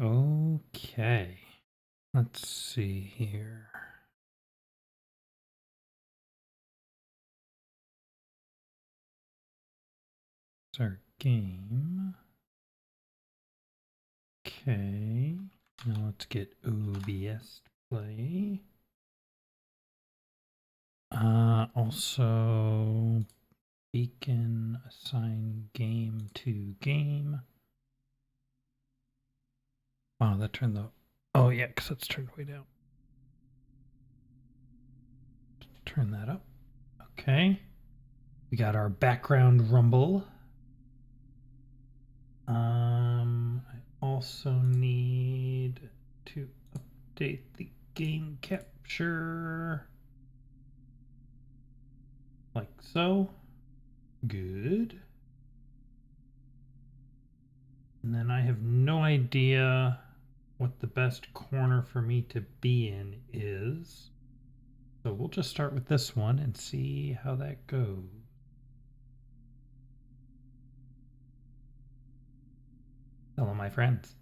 Okay. Let's see here. It's our game. Okay. Now let's get OBS to play. Also, beacon, assign game to game. Wow, that turned the... Oh, yeah, because it's turned way down. Turn that up. Okay. We got our background rumble. I also need to update the game capture. Like so. Good. And then I have no idea what the best corner for me to be in is. So we'll just start with this one and see how that goes. Hello, my friends.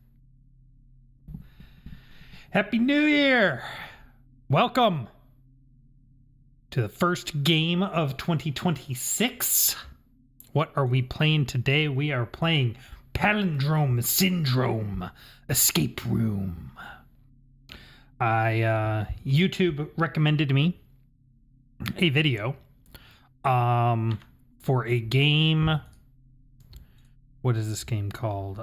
Happy New Year! Welcome to the first game of 2026. What are we playing today? We are playing Palindrome Syndrome Escape Room. YouTube recommended me a video for a game. What is this game called?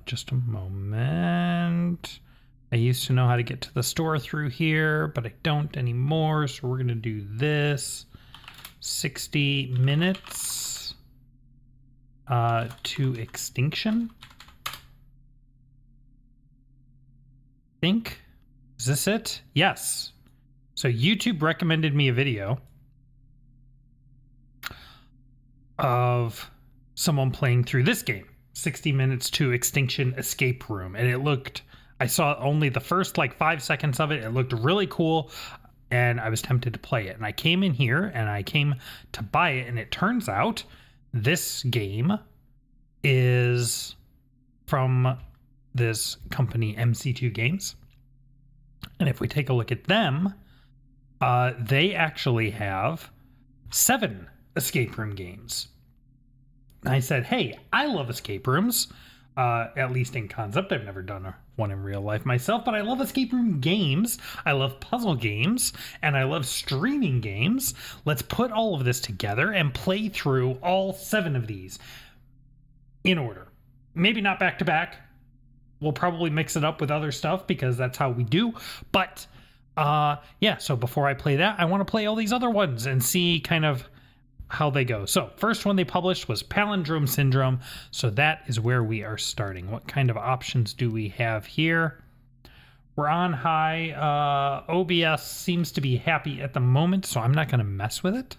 Just a moment. I used to know how to get to the store through here, but I don't anymore. So we're going to do this. 60 minutes to extinction. Think. Is this it? Yes. So YouTube recommended me a video of someone playing through this game, 60 minutes to extinction escape room. And it looked, I saw only the first like 5 seconds of it. It looked really cool and I was tempted to play it. And I came in here and I came to buy it. And it turns out this game is from this company, MC2 Games. And if we take a look at them, they actually have 7 escape room games. I said, hey, I love escape rooms, at least in concept. I've never done one in real life myself, but I love escape room games. I love puzzle games, and I love streaming games. Let's put all of this together and play through all 7 of these in order. Maybe not back to back. We'll probably mix it up with other stuff because that's how we do. But yeah, so before I play that, I want to play all these other ones and see kind of how they go. So first one they published was Palindrome Syndrome. So that is where we are starting. What kind of options do we have here? We're on high. OBS seems to be happy at the moment, so I'm not going to mess with it.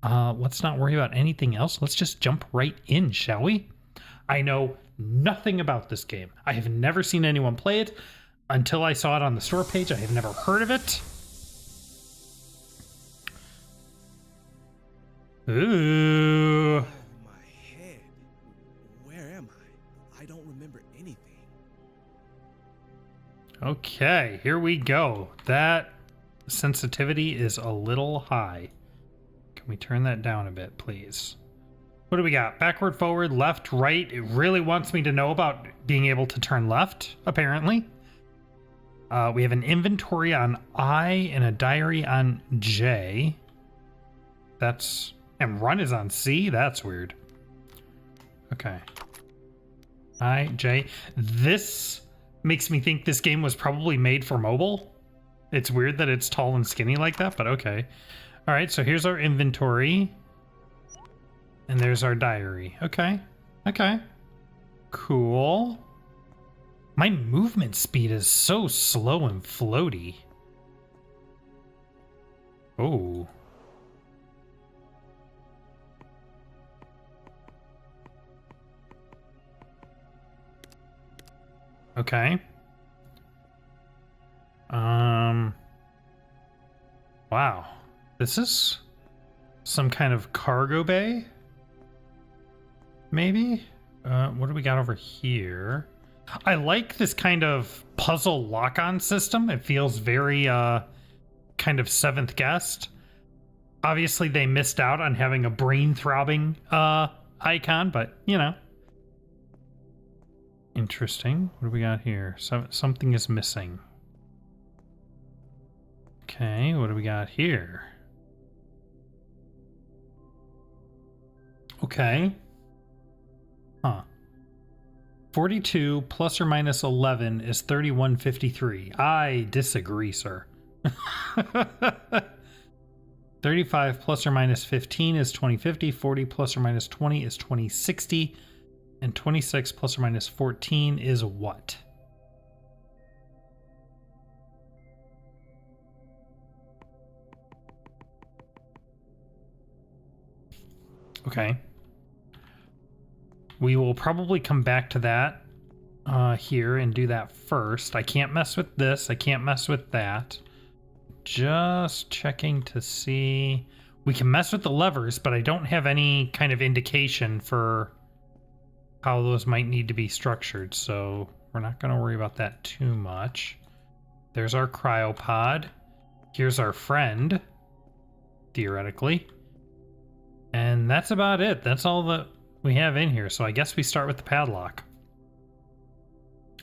Let's not worry about anything else. Let's just jump right in, shall we? I know nothing about this game. I have never seen anyone play it until I saw it on the store page. I have never heard of it. Ooh. My head. Where am I? I don't remember anything. Okay, here we go. That sensitivity is a little high. Can we turn that down a bit, please? What do we got? Backward, forward, left, right. It really wants me to know about being able to turn left, apparently. We have an inventory on I and a diary on J. That's... And run is on C? That's weird. Okay. I, J. This makes me think this game was probably made for mobile. It's weird that it's tall and skinny like that, but okay. All right, so here's our inventory. And there's our diary. Okay. Okay. Cool. My movement speed is so slow and floaty. Oh. Okay. Wow. This is some kind of cargo bay? Maybe? What do we got over here? I like this kind of puzzle lock-on system. It feels very kind of Seventh Guest. Obviously, they missed out on having a brain-throbbing icon, but, you know. Interesting. What do we got here? Something is missing. Okay, what do we got here? Okay. Huh. 42 plus or minus 11 is 3153. I disagree, sir. 35 plus or minus 15 is 2050. 40 plus or minus 20 is 2060. And 26 plus or minus 14 is what? Okay. We will probably come back to that here and do that first. I can't mess with this. I can't mess with that. Just checking to see. We can mess with the levers, but I don't have any kind of indication for how those might need to be structured, so we're not going to worry about that too much. There's our cryopod. Here's our friend, theoretically. And that's about it. That's all that we have in here, so I guess we start with the padlock.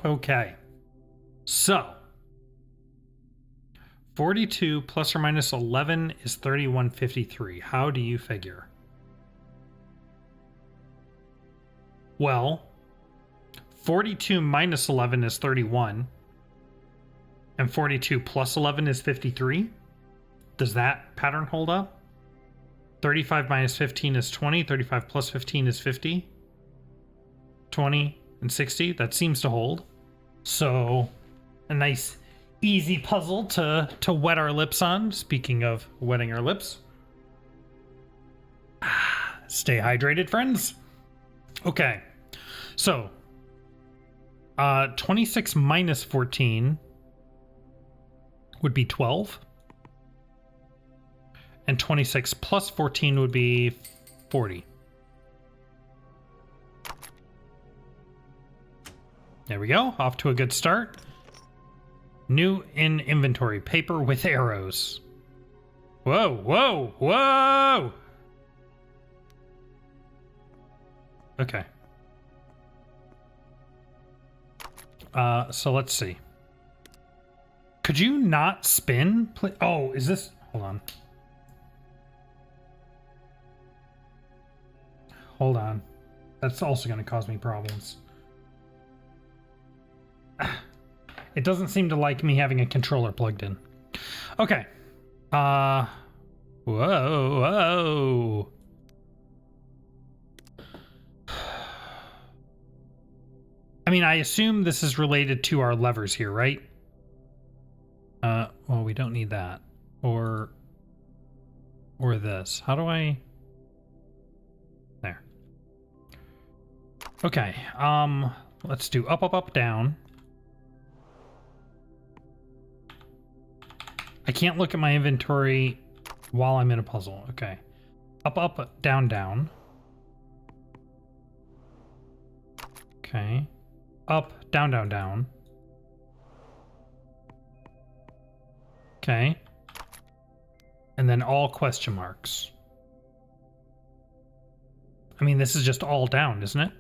Okay. So 42 plus or minus 11 is 3153. How do you figure? Well, 42 minus 11 is 31. And 42 plus 11 is 53. Does that pattern hold up? 35 minus 15 is 20. 35 plus 15 is 50. 20 and 60. That seems to hold. So, a nice easy puzzle to wet our lips on. Speaking of wetting our lips. Stay hydrated, friends. Okay. So, 26 minus 14 would be 12. And 26 plus 14 would be 40. There we go. Off to a good start. New in inventory. Paper with arrows. Whoa, whoa, whoa! Okay. So let's see. Could you not spin? Oh, is this... Hold on. Hold on. That's also going to cause me problems. It doesn't seem to like me having a controller plugged in. Okay. Whoa, whoa. I mean, I assume this is related to our levers here, right? Well, we don't need that. Or this. How do I... There. Okay, let's do up, up, up, down. I can't look at my inventory while I'm in a puzzle. Okay. Up, up, down, down. Okay. Up, down, down, down. Okay. And then all question marks. I mean, this is just all down, isn't it?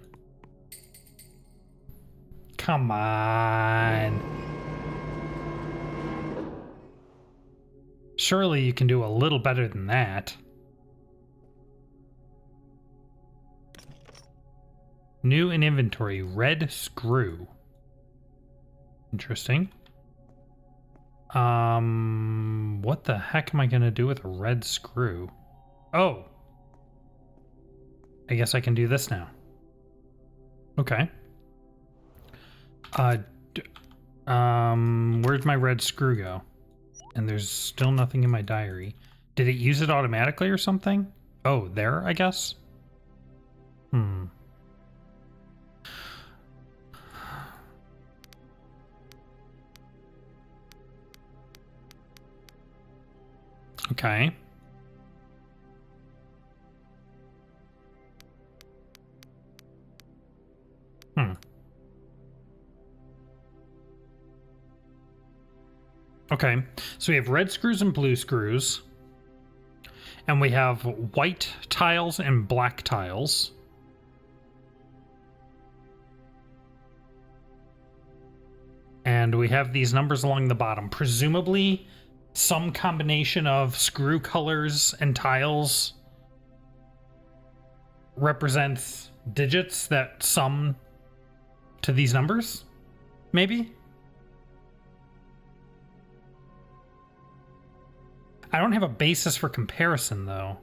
Come on. Surely you can do a little better than that. New in inventory, red screw. Interesting. What the heck am I gonna do with a red screw? Oh. I guess I can do this now. Okay. Where'd my red screw go? And there's still nothing in my diary. Did it use it automatically or something? Oh, there, I guess? Okay. Okay, so we have red screws and blue screws. And we have white tiles and black tiles. And we have these numbers along the bottom. Presumably, some combination of screw colors and tiles represents digits that sum to these numbers? Maybe? I don't have a basis for comparison, though.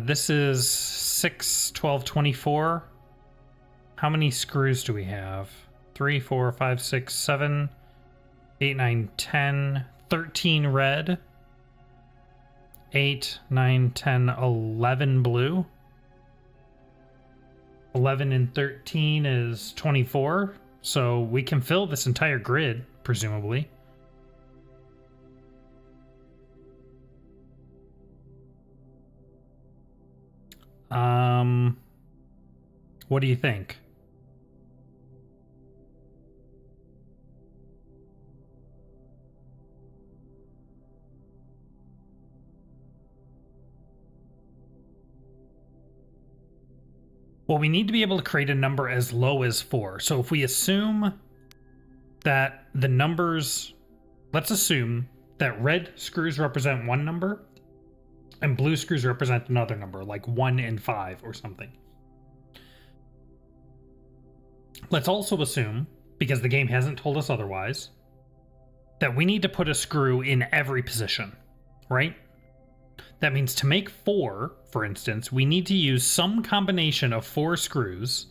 This is 6, 12, 24. How many screws do we have? 3, 4, 5, 6, 7, 8, 9, 10, 13 red. 8, 9, 10, 11 blue. 11 and 13 is 24. So we can fill this entire grid, presumably. What do you think? Well, we need to be able to create a number as low as 4. So if we assume that the numbers, let's assume that red screws represent one number and blue screws represent another number, like 1 and 5 or something. Let's also assume, because the game hasn't told us otherwise, that we need to put a screw in every position, right? That means to make 4, for instance, we need to use some combination of 4 screws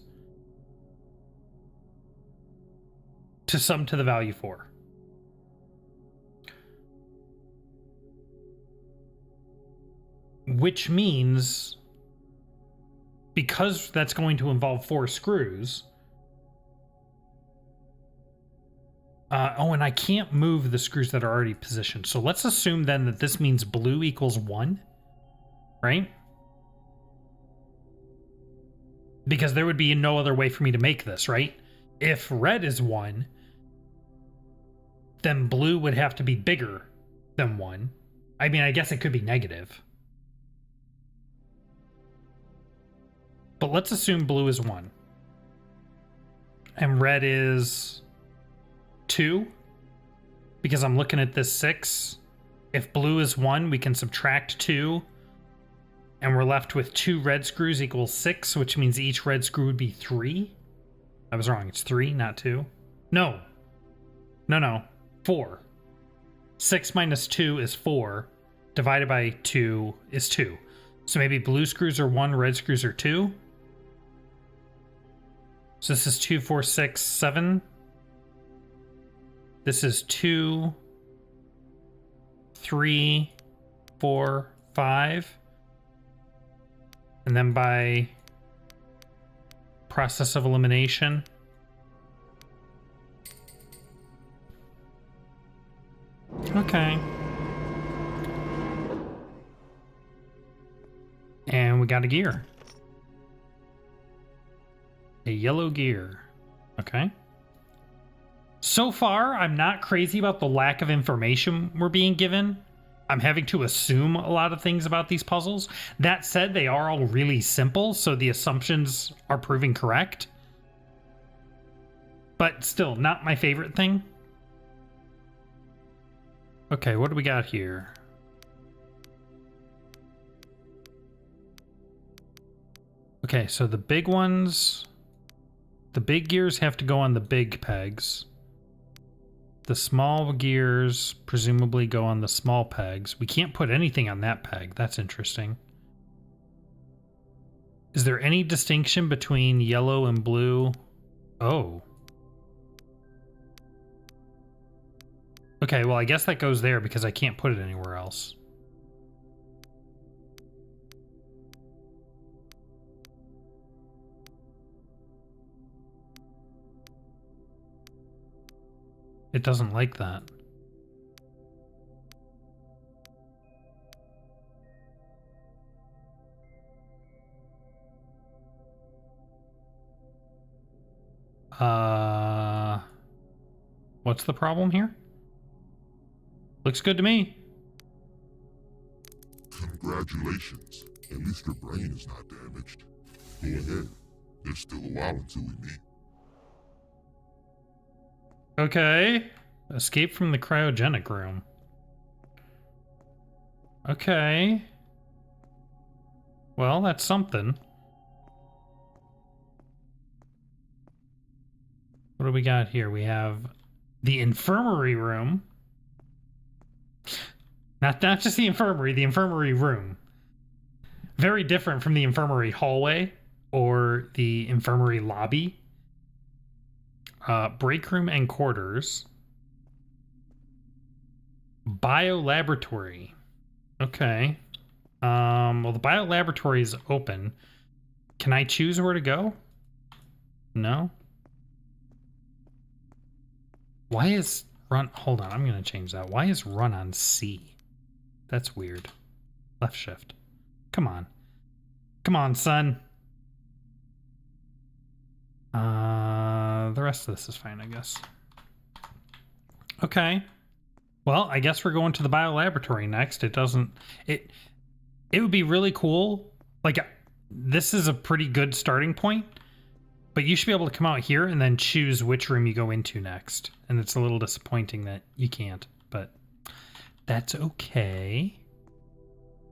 to sum to the value 4. Which means, because that's going to involve 4 screws, and I can't move the screws that are already positioned. So let's assume then that this means blue equals 1, right? Because there would be no other way for me to make this, right? If red is 1, then blue would have to be bigger than 1. I mean, I guess it could be negative. But let's assume blue is 1. And red is 2. Because I'm looking at this 6. If blue is 1, we can subtract 2. And we're left with 2 red screws equals 6, which means each red screw would be 3. I was wrong. It's 3, not 2. No. No. 4. 6 minus 2 is 4. Divided by 2 is 2. So maybe blue screws are 1, red screws are 2. So this is 2, 4, 6, 7. This is 2, 3, 4, 5. And then by process of elimination, okay. And we got a gear. A yellow gear. Okay. So far, I'm not crazy about the lack of information we're being given. I'm having to assume a lot of things about these puzzles. That said, they are all really simple, so the assumptions are proving correct. But still, not my favorite thing. Okay, what do we got here? Okay, so the big ones... The big gears have to go on the big pegs. The small gears presumably go on the small pegs. We can't put anything on that peg. That's interesting. Is there any distinction between yellow and blue? Oh. Okay, well, I guess that goes there because I can't put it anywhere else. It doesn't like that. What's the problem here? Looks good to me. Congratulations. At least your brain is not damaged. Go ahead. There's still a while until we meet. Okay. Escape from the cryogenic room. Okay. Well, that's something. What do we got here? We have the infirmary room. Not just the infirmary room. Very different from the infirmary hallway or the infirmary lobby. Break room and quarters. Biolaboratory. Okay. Well, the biolaboratory is open. Can I choose where to go? No. Why is run... Hold on, I'm going to change that. Why is run on C? That's weird. Left shift. Come on. Come on, son. The rest of this is fine, I guess. Okay. Well, I guess we're going to the biolaboratory next. It would be really cool. Like, this is a pretty good starting point, but you should be able to come out here and then choose which room you go into next. And it's a little disappointing that you can't, but that's okay.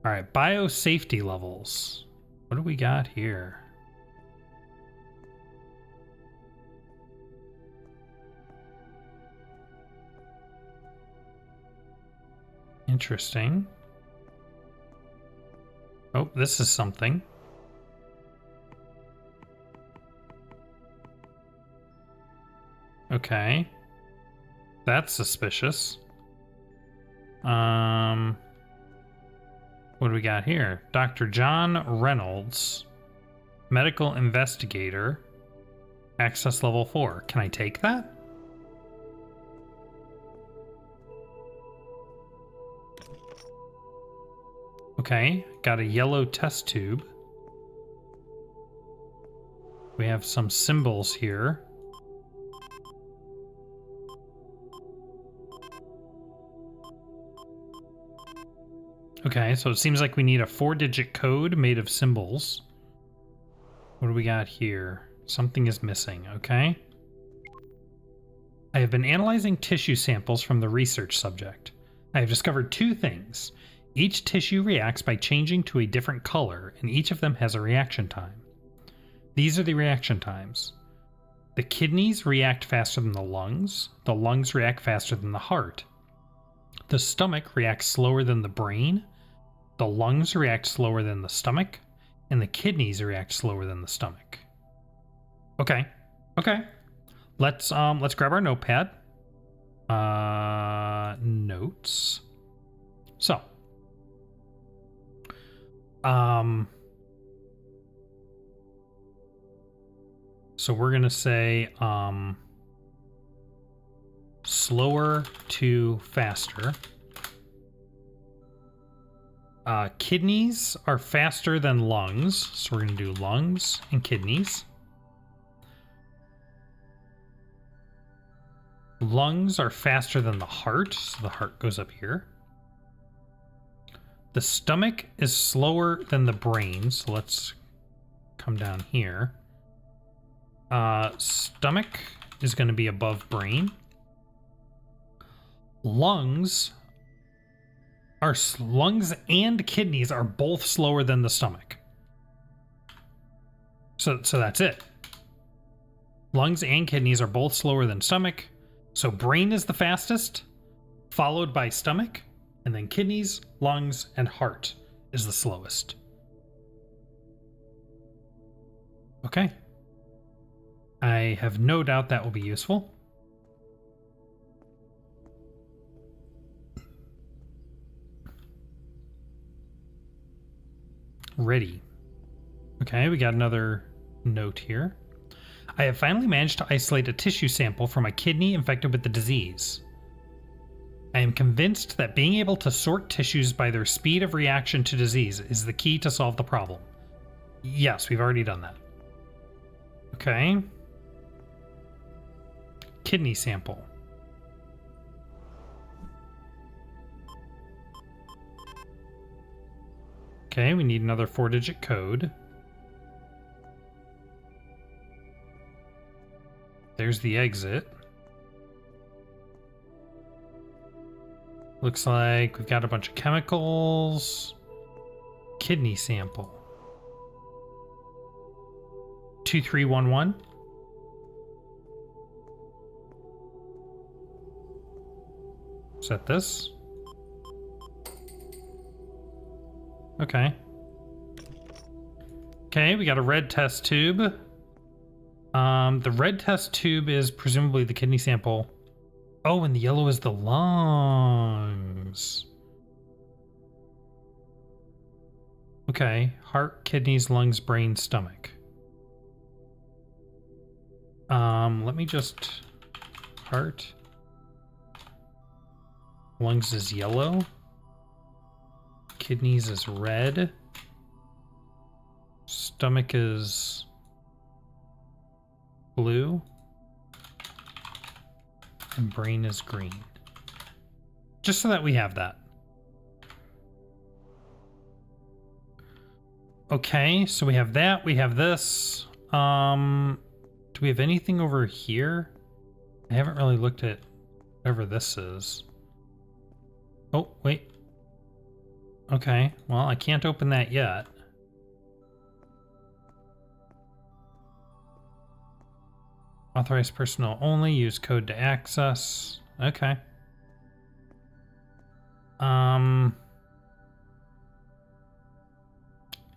All right, biosafety levels. What do we got here? Interesting. Oh, this is something. Okay. That's suspicious. What do we got here? Dr. John Reynolds, medical investigator, access level 4. Can I take that? Okay, got a yellow test tube. We have some symbols here. Okay, so it seems like we need a 4-digit code made of symbols. What do we got here? Something is missing, okay. I have been analyzing tissue samples from the research subject. I have discovered 2 things. Each tissue reacts by changing to a different color, and each of them has a reaction time. These are the reaction times. The kidneys react faster than the lungs react faster than the heart. The stomach reacts slower than the brain, the lungs react slower than the stomach, and the kidneys react slower than the stomach. Okay. Let's grab our notepad. Notes. So we're gonna say slower to faster. Kidneys are faster than lungs, so we're gonna do lungs and kidneys. Lungs are faster than the heart, so the heart goes up here. The stomach is slower than the brain, so let's come down here. Stomach is going to be above brain. Lungs and kidneys are both slower than the stomach. So that's it. Lungs and kidneys are both slower than stomach. So brain is the fastest, followed by stomach, and then kidneys, lungs, and heart is the slowest. Okay. I have no doubt that will be useful. Ready. Okay, we got another note here. I have finally managed to isolate a tissue sample from a kidney infected with the disease. I am convinced that being able to sort tissues by their speed of reaction to disease is the key to solve the problem. Yes, we've already done that. Okay. Kidney sample. Okay, we need another 4-digit code. There's the exit. Looks like we've got a bunch of chemicals. Kidney sample. 2311. Is that this? Okay. Okay, we got a red test tube. The red test tube is presumably the kidney sample. Oh, and the yellow is the lungs. Okay, heart, kidneys, lungs, brain, stomach. Let me just... Heart. Lungs is yellow. Kidneys is red. Stomach is blue. And brain is green. Just so that we have that. Okay, so we have that. We have this. Do we have anything over here? I haven't really looked at whatever this is. Oh, wait. Okay, well, I can't open that yet. Authorized personnel only, use code to access. Okay.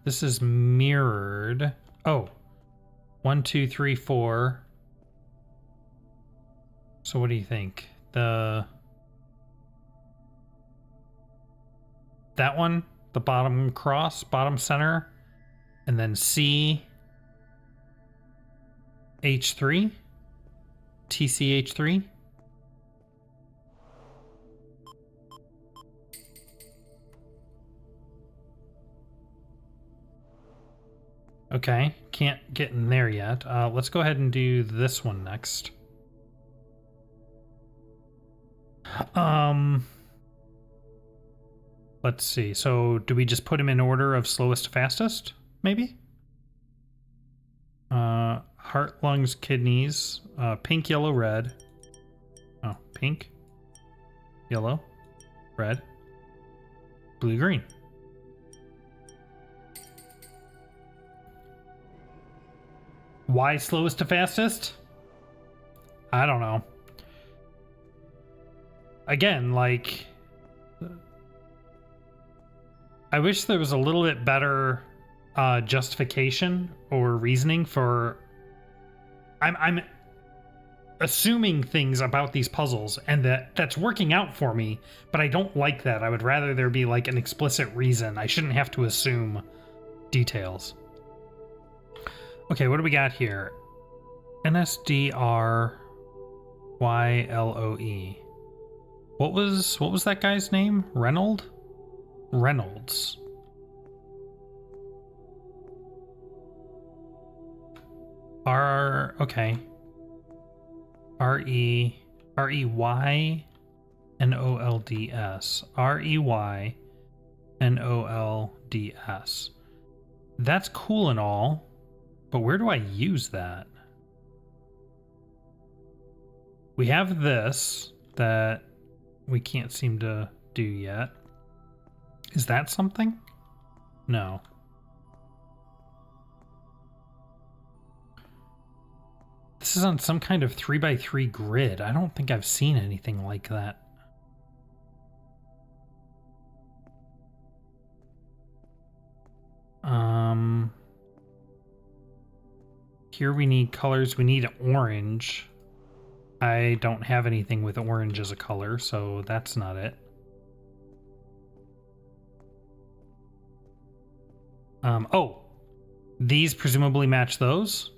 This is mirrored. Oh. 1, 2, 3, 4. So what do you think? That one? The bottom cross, bottom center, and then C H3, TCH3. Okay, can't get in there yet. Let's go ahead and do this one next. Let's see. So do we just put them in order of slowest to fastest? Maybe? Heart, lungs, kidneys. Pink, yellow, red. Oh, pink, yellow, red, blue, green. Why slowest to fastest? I don't know. Again, like... I wish there was a little bit better justification or reasoning for... I'm assuming things about these puzzles, and that's working out for me, but I don't like that. I would rather there be like an explicit reason. I shouldn't have to assume details. Okay, what do we got here? NSDRYLOE. What was that guy's name? Reynolds? Okay. REYNOLDS. REYNOLDS. That's cool and all, but where do I use that? We have this that we can't seem to do yet. Is that something? No. This is on some kind of 3x3 grid. I don't think I've seen anything like that. Here we need colors. We need orange. I don't have anything with orange as a color, so that's not it. Oh, these presumably match those.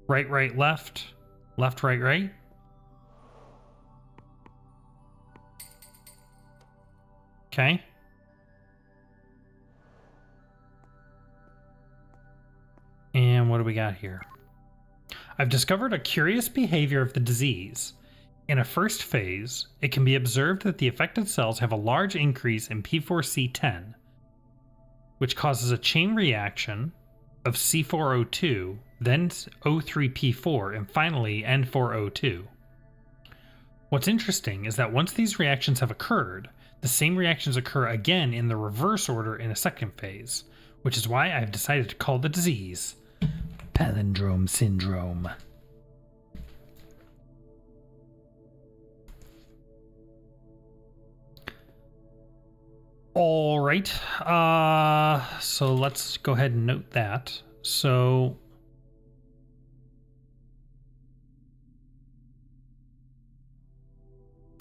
Right, right, left. Left, right, right. Okay. And what do we got here? I've discovered a curious behavior of the disease. In a first phase, it can be observed that the affected cells have a large increase in P4C10. which causes a chain reaction of C4O2, then O3P4, and finally N4O2. What's interesting is that once these reactions have occurred, the same reactions occur again in the reverse order in a second phase, which is why I've decided to call the disease Palindrome Syndrome. All right, so let's go ahead and note that. So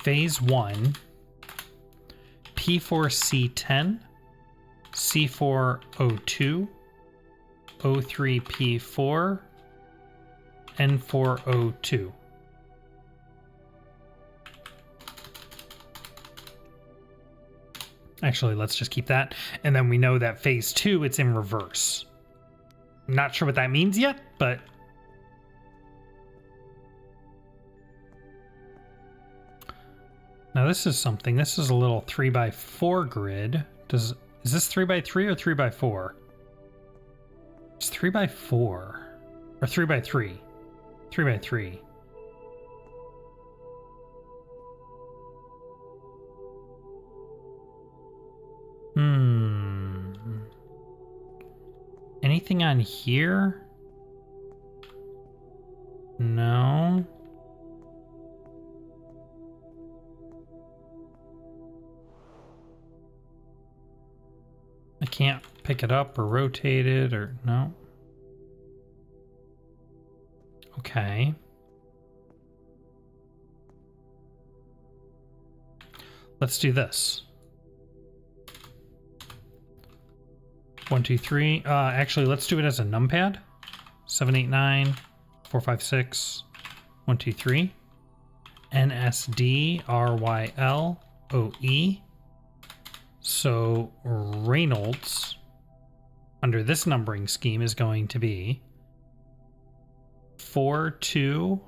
phase 1, P4C10, C4O2, O3P4, N4O2. Actually, let's just keep that. And then we know that phase 2, it's in reverse. Not sure what that means yet, but... Now this is something. This is a little 3x4 grid. Is this 3x3 or 3x4? It's 3x4. Or 3x3. 3x3. Anything on here? No. I can't pick it up or rotate it or no. Okay. Let's do this. 1, 2, 3. Actually, let's do it as a numpad. 7, 8, 9, 4, 5, 6, 1, 2, 3. NSD RYLOE. So Reynolds under this numbering scheme is going to be 4, 2,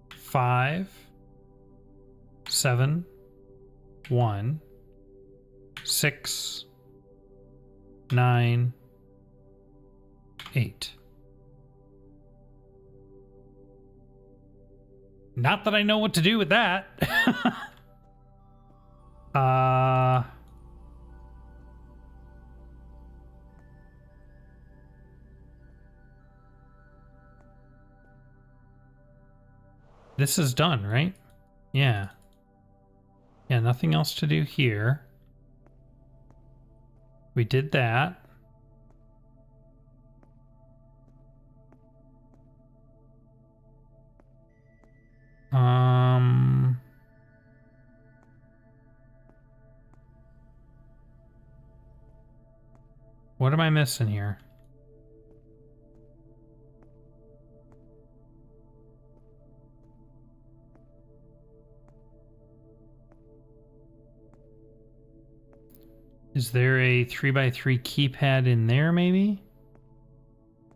5, 7, 1, 6, 9, 8. Not that I know what to do with that. This is done, right? Yeah. Yeah, nothing else to do here. We did that. What am I missing here? Is there a 3x3 keypad in there, maybe?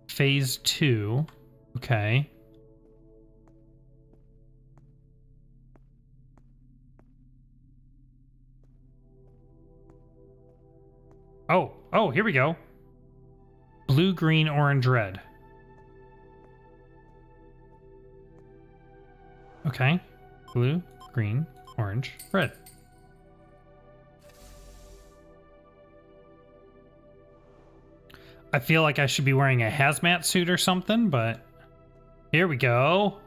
Phase 2. Okay. Oh, here we go. Blue, green, orange, red. Okay. Blue, green, orange, red. I feel like I should be wearing a hazmat suit or something, but here we go.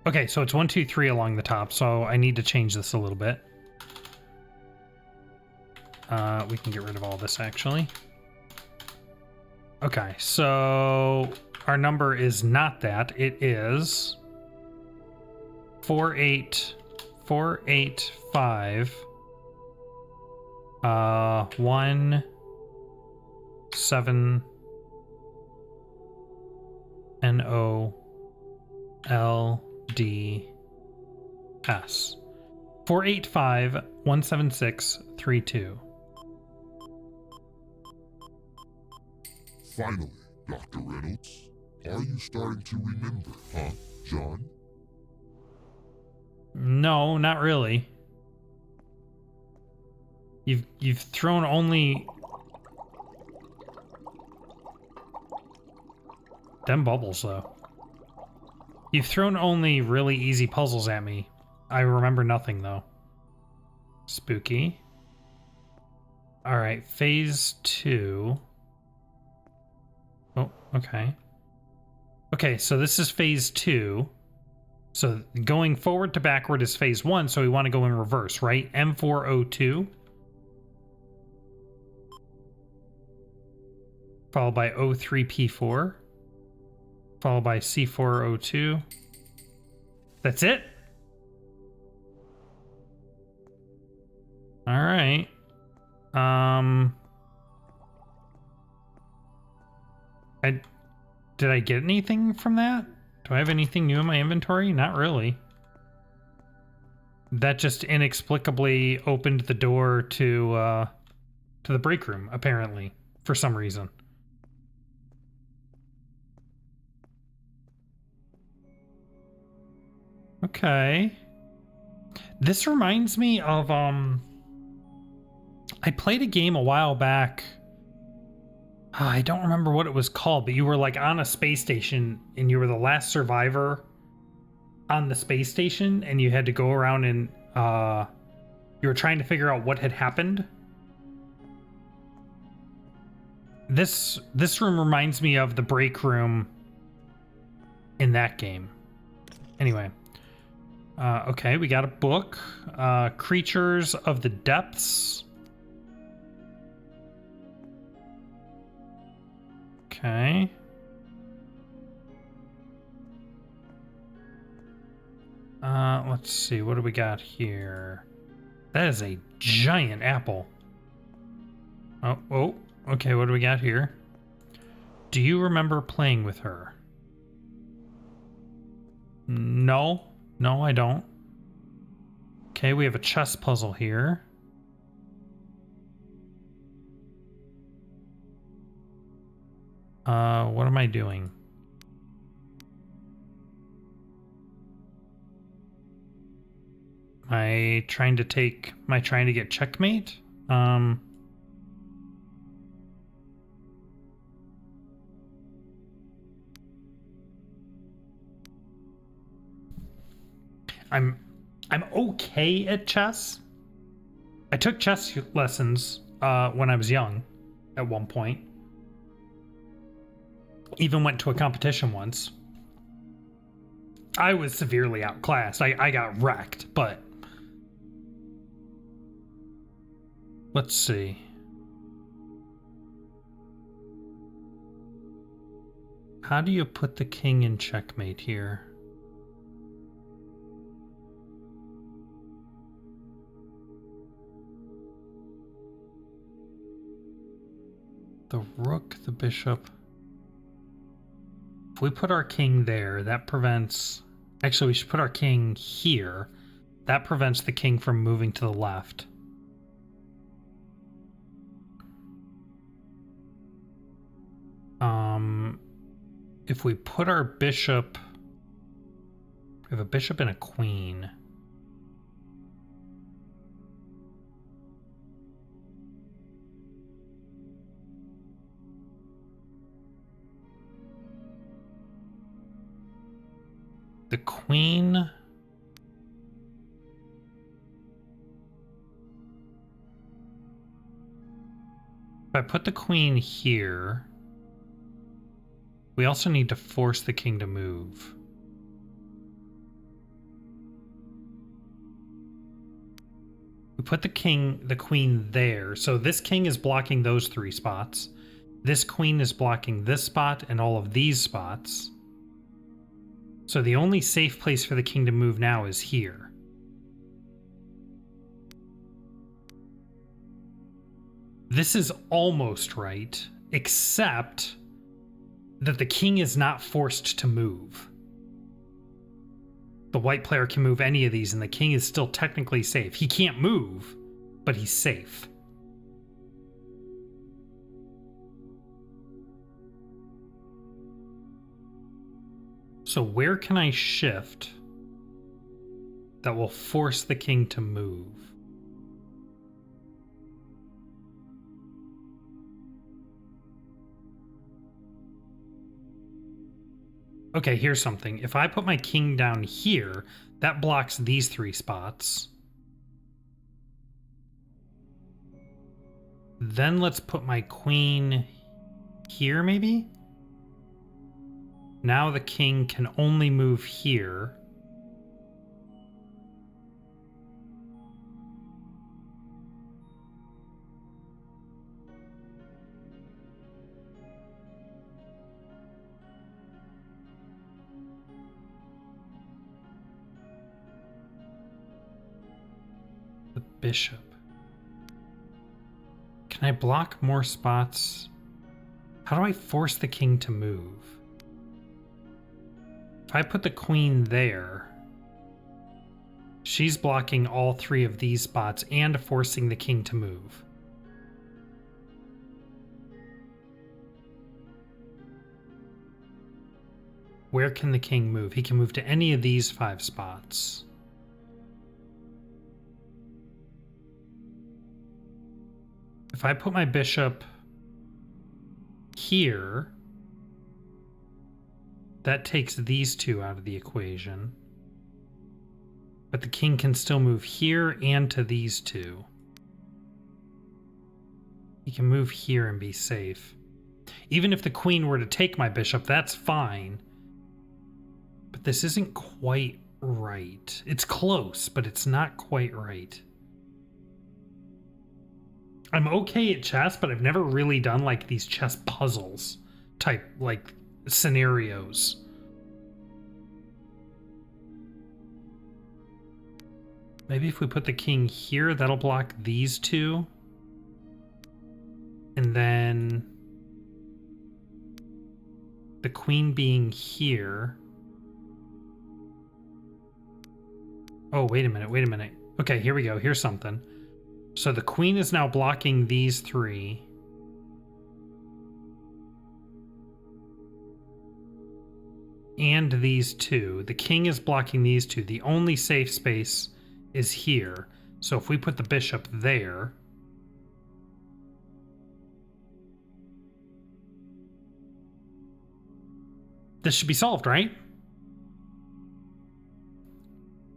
Okay, so it's 1, 2, 3 along the top, so I need to change this a little bit. We can get rid of all this, actually. Okay, so our number is not that. It is 48485 1 7 NOLDS 485 17632. Finally, Dr. Reynolds. Are you starting to remember, huh, John? No, not really. You've thrown only Them bubbles, though. You've thrown only really easy puzzles at me. I remember nothing, though. Spooky. Alright, phase 2. Oh, okay. Okay, so this is phase 2. So going forward to backward is phase 1, so we want to go in reverse, right? M402. Followed by O3P4. Followed by C402. That's it? Alright. Did I get anything from that? Do I have anything new in my inventory? Not really. That just inexplicably opened the door to the break room, apparently, for some reason. Okay. This reminds me of, I played a game a while back. I don't remember what it was called, but you were like on a space station and you were the last survivor on the space station and you had to go around and you were trying to figure out what had happened. This room reminds me of the break room in that game. Anyway. Okay, we got a book. Creatures of the Depths. Okay. Let's see. What do we got here? That is a giant apple. Oh, okay. What do we got here? Do you remember playing with her? No, I don't. Okay, we have a chess puzzle here. What am I doing? Am I trying to get checkmate? I'm okay at chess. I took chess lessons when I was young at one point. Even went to a competition once. I was severely outclassed. I got wrecked, but let's see. How do you put the king in checkmate here? The rook, the bishop. If we put our king there, that prevents... Actually, we should put our king here. That prevents the king from moving to the left. If we put our bishop... We have a bishop and a queen. The queen... If I put the queen here, we also need to force the king to move. We put the queen there, so this king is blocking those 3 spots. This queen is blocking this spot and all of these spots. So the only safe place for the king to move now is here. This is almost right, except that the king is not forced to move. The white player can move any of these and the king is still technically safe. He can't move, but he's safe. So where can I shift that will force the king to move? Okay, here's something. If I put my king down here, that blocks these 3 spots. Then let's put my queen here, maybe? Now the king can only move here. The bishop. Can I block more spots? How do I force the king to move? If I put the queen there, she's blocking all 3 of these spots and forcing the king to move. Where can the king move? He can move to any of these 5 spots. If I put my bishop here, that takes these 2 out of the equation. But the king can still move here and to these 2. He can move here and be safe. Even if the queen were to take my bishop, that's fine. But this isn't quite right. It's close, but it's not quite right. I'm okay at chess, but I've never really done like these chess puzzles type like scenarios. Maybe if we put the king here, that'll block these 2. And then the queen being here. Oh, wait a minute. Okay, here we go. Here's something. So the queen is now blocking these 3. And these 2. The king is blocking these 2. The only safe space is here. So if we put the bishop there, this should be solved, right?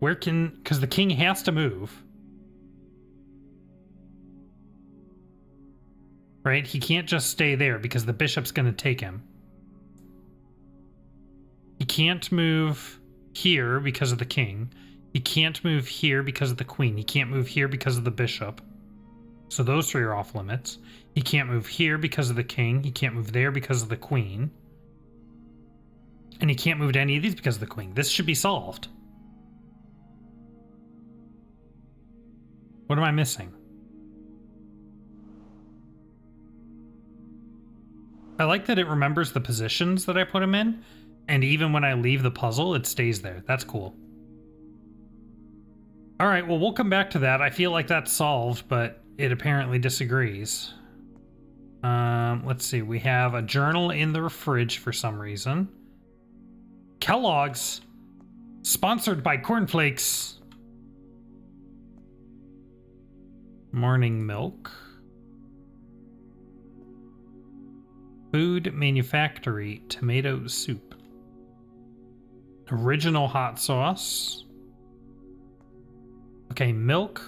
Where can... because the king has to move. Right? He can't just stay there because the bishop's going to take him. He can't move here because of the king. He can't move here because of the queen. He can't move here because of the bishop. So those 3 are off limits. He can't move here because of the king. He can't move there because of the queen. And he can't move to any of these because of the queen. This should be solved. What am I missing? I like that it remembers the positions that I put him in, and even when I leave the puzzle, it stays there. That's cool. All right, well, we'll come back to that. I feel like that's solved, but it apparently disagrees. Let's see. We have a journal in the fridge for some reason. Kellogg's, sponsored by Cornflakes. Morning milk. Food Manufactory tomato soup. Original hot sauce. Okay, milk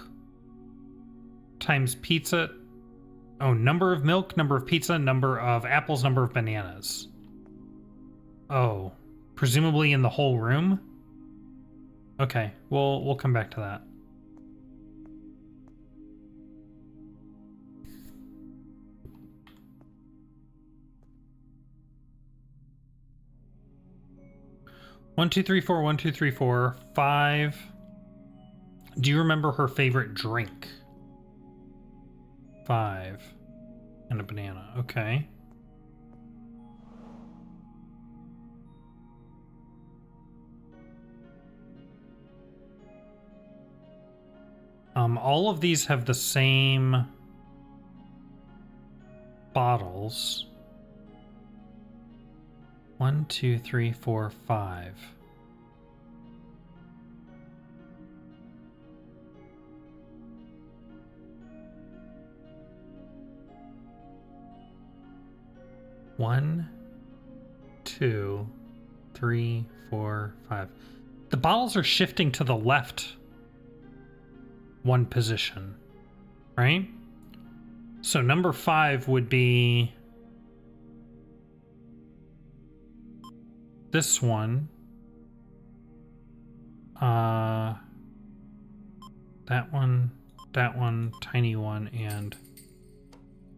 times pizza. Oh, number of milk, number of pizza, number of apples, number of bananas. Oh, presumably in the whole room? Okay, we'll come back to that. One, two, three, four, 1, 2, 3, 4, 5. Do you remember her favorite drink? 5. And a banana. Okay. All of these have the same bottles. 1, 2, 3, 4, 5. One, two, 3, 4, 5. The bottles are shifting to the left one position, right? So number 5 would be this one. That one, tiny one, and...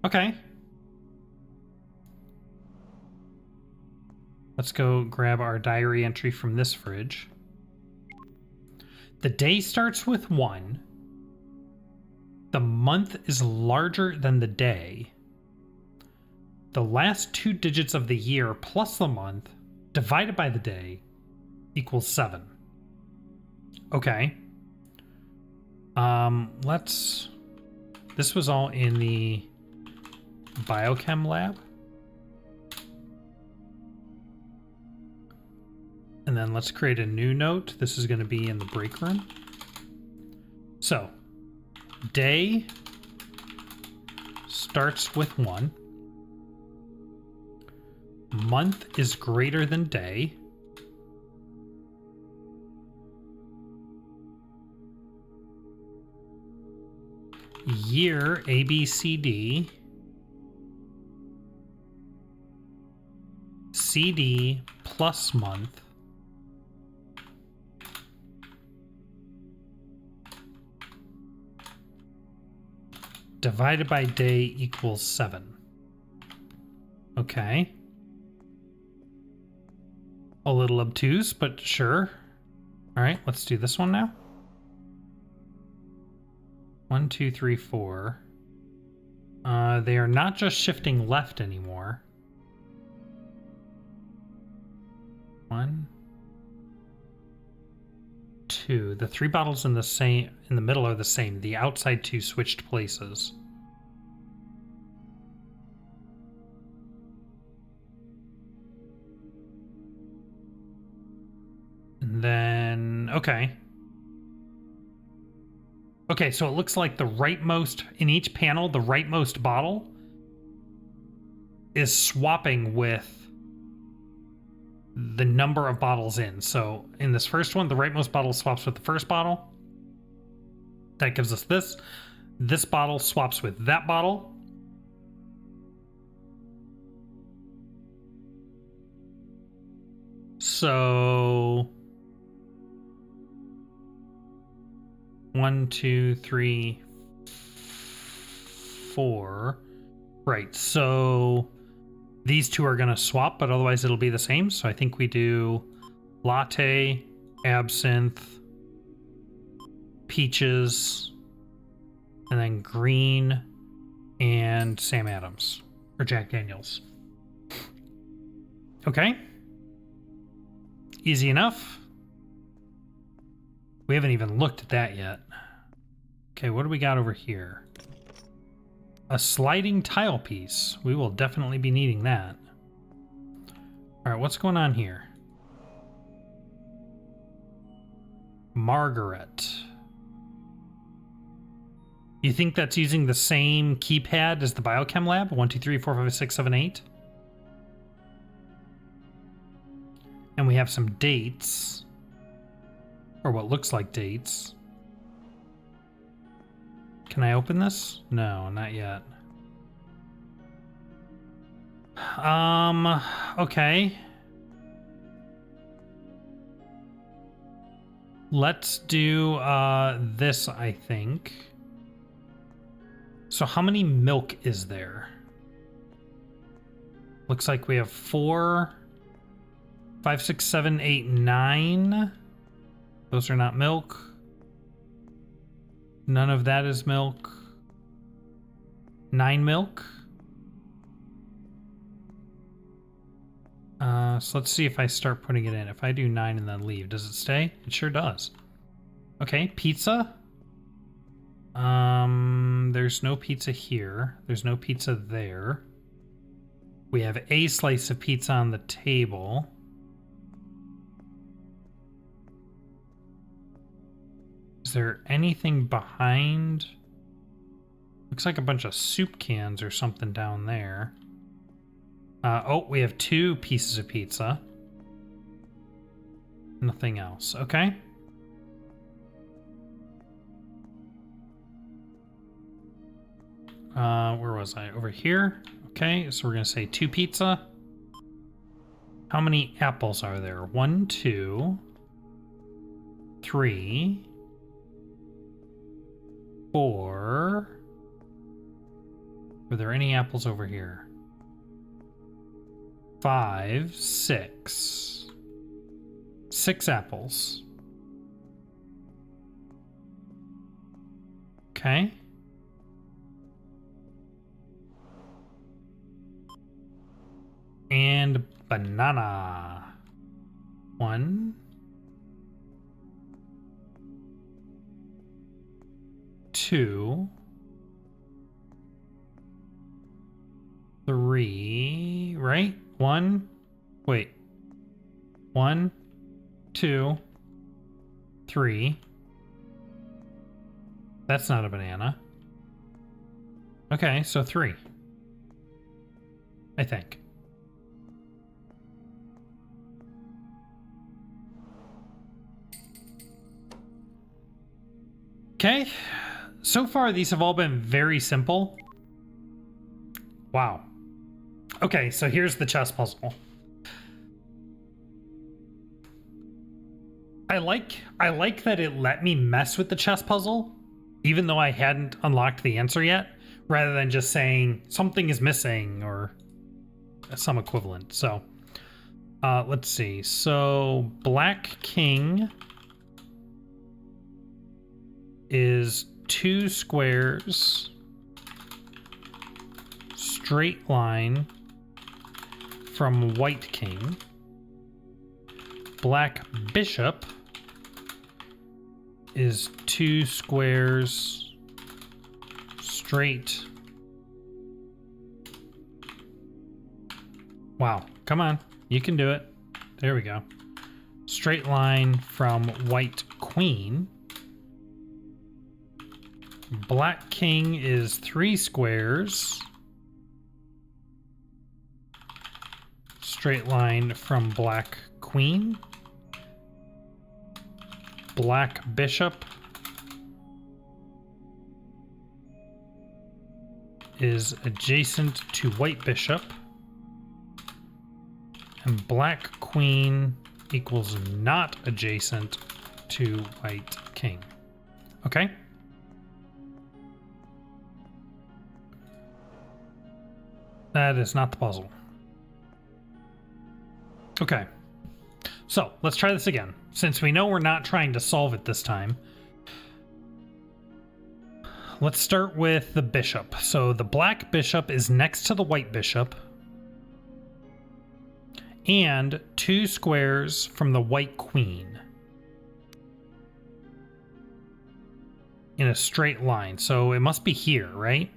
Okay. Let's go grab our diary entry from this fridge. The day starts with 1. The month is larger than the day. The last 2 digits of the year plus the month divided by the day equals 7. Okay. This was all in the biochem lab. And then let's create a new note. This is going to be in the break room. So, day starts with 1. Month is greater than day. Year, ABCD. CD plus month. Divided by day equals 7. Okay. A little obtuse, but sure. All right, let's do this one now. 1, 2, 3, 4. They are not just shifting left anymore. 1, 2. The 3 bottles in the middle are the same. The outside 2 switched places. And then, okay. Okay, so it looks like the rightmost, in each panel, the rightmost bottle is swapping with the number of bottles in. So in this first one, the rightmost bottle swaps with the first bottle. That gives us this. This bottle swaps with that bottle. So 1, 2, 3, 4. Right, so these 2 are going to swap, but otherwise it'll be the same. So I think we do latte, absinthe, peaches, and then green, and Sam Adams, or Jack Daniels. Okay. Easy enough. We haven't even looked at that yet. Okay, what do we got over here? A sliding tile piece. We will definitely be needing that. Alright, what's going on here? Margaret. You think that's using the same keypad as the biochem lab? 1, 2, 3, 4, 5, 6, 7, 8. And we have some dates. Or what looks like dates. Can I open this? No, not yet. Okay. Let's do this, I think. So how many milk is there? Looks like we have 4, 5, 6, 7, 8, 9. Those are not milk. None of that is milk. 9 milk. So let's see if I start putting it in. If I do 9 and then leave, does it stay? It sure does. Okay, pizza. There's no pizza here. There's no pizza there. We have a slice of pizza on the table. Is there anything behind? Looks like a bunch of soup cans or something down there. Oh, we have 2 pieces of pizza. Nothing else. Okay. Where was I? Over here. Okay, so we're gonna say 2 pizza. How many apples are there? 1, 2, 3, 4. Were there any apples over here? 5, 6. 6 apples. Okay. And banana. 1, 2, 3, right? 1, wait. 1, 2, 3. That's not a banana. Okay, so 3. I think. Okay, so far these have all been very simple. Wow. Okay, so here's the chess puzzle. I like that it let me mess with the chess puzzle, even though I hadn't unlocked the answer yet, rather than just saying something is missing or some equivalent. So let's see. So black king is 2 squares, straight line from white king. Black bishop is 2 squares, straight. Wow, come on, you can do it. There we go. Straight line from white queen. Black king is 3 squares. Straight line from black queen. Black bishop is adjacent to white bishop. And black queen equals not adjacent to white king. Okay? That is not the puzzle. Okay. So, let's try this again. Since we know we're not trying to solve it this time, let's start with the bishop. So, the black bishop is next to the white bishop, and 2 squares from the white queen in a straight line. So, it must be here, right?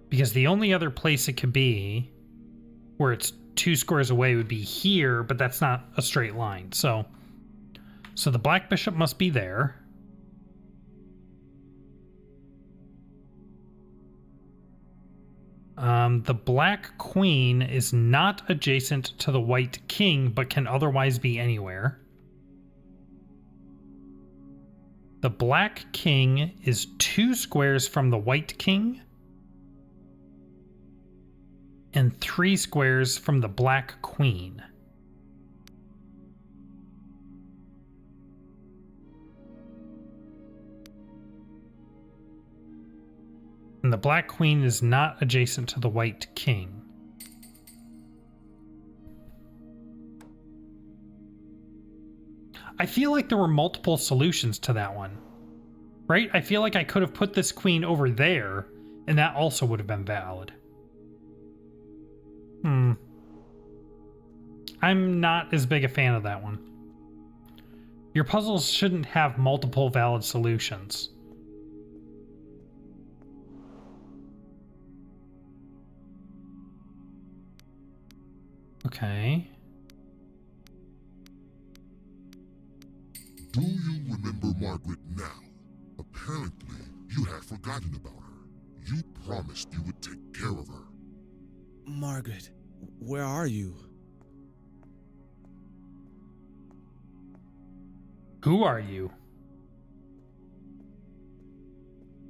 Because the only other place it could be where it's 2 squares away would be here, but that's not a straight line. So the black bishop must be there. The black queen is not adjacent to the white king, but can otherwise be anywhere. The black king is 2 squares from the white king, and 3 squares from the black queen. And the black queen is not adjacent to the white king. I feel like there were multiple solutions to that one, right? I feel like I could have put this queen over there, and that also would have been valid. I'm not as big a fan of that one. Your puzzles shouldn't have multiple valid solutions. Okay. Do you remember Margaret now? Apparently, you had forgotten about her. You promised you would take care of her. Margaret, where are you? Who are you?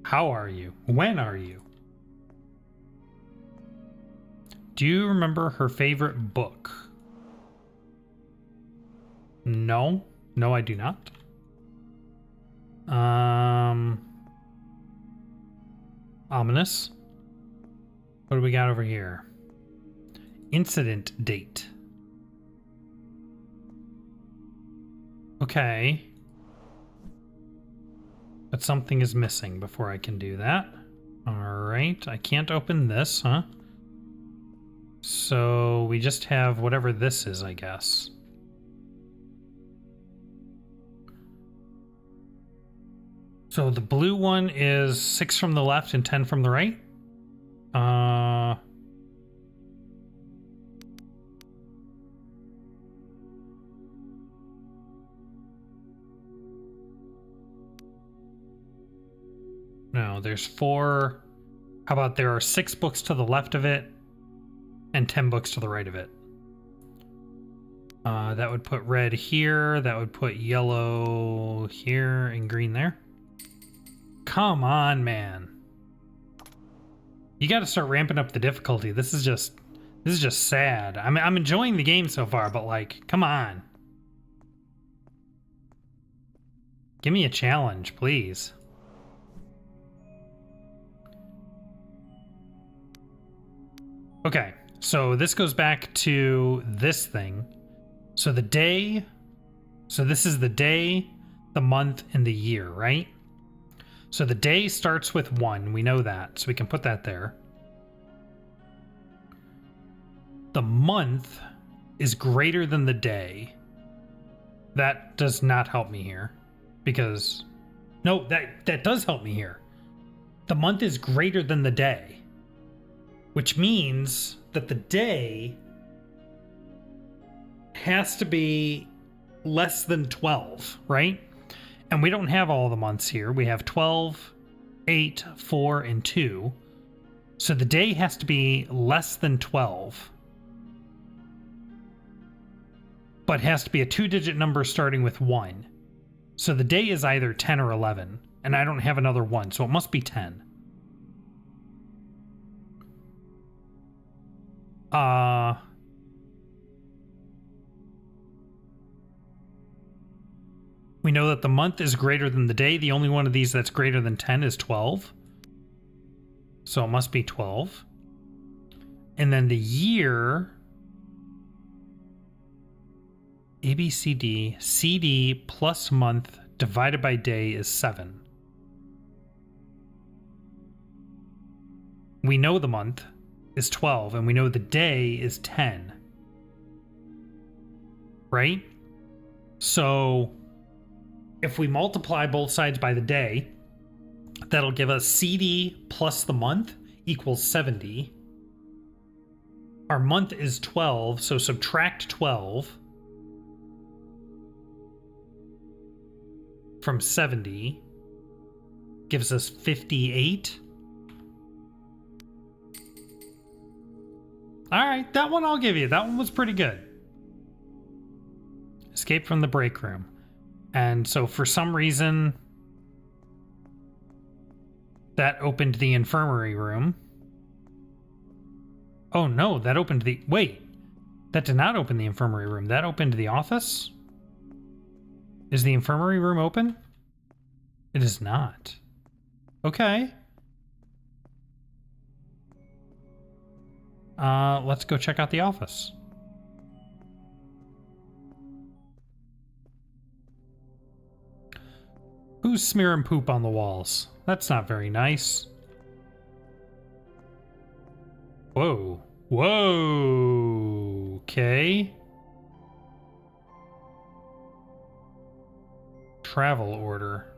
How are you? When are you? Do you remember her favorite book? No. No, I do not. Ominous. What do we got over here? Incident date. Okay. But something is missing before I can do that. Alright, I can't open this, huh? So we just have whatever this is, I guess. So the blue one is 6 from the left and 10 from the right. No, there's 4. How about there are 6 books to the left of it and 10 books to the right of it. That would put red here, that would put yellow here, and green there. Come on, man. You got to start ramping up the difficulty. This is just sad. I'm enjoying the game so far, but like, come on. Give me a challenge, please. Okay, so this goes back to this thing. So the day, so this is the day, the month, and the year, right? So the day starts with 1, we know that, so we can put that there. The month is greater than the day. That does not help me here, because, no, that does help me here. The month is greater than the day, which means that the day has to be less than 12, right? And we don't have all the months here. We have 12, 8, 4, and 2. So the day has to be less than 12. But has to be a 2-digit number starting with 1. So the day is either 10 or 11. And I don't have another 1, so it must be 10. We know that the month is greater than the day. The only one of these that's greater than 10 is 12. So it must be 12. And then the year, A, B, C, D, CD plus month divided by day is 7. We know the month is 12, and we know the day is 10. Right? So if we multiply both sides by the day, that'll give us CD plus the month equals 70. Our month is 12, so subtract 12 from 70 gives us 58. All right, that one I'll give you. That one was pretty good. Escape from the break room. And so for some reason, that opened the infirmary room. Oh no, that opened the... Wait, that did not open the infirmary room. That opened the office? Is the infirmary room open? It is not. Okay. Let's go check out the office. Who's smearing poop on the walls? That's not very nice. Whoa. Whoa. Okay. Travel order.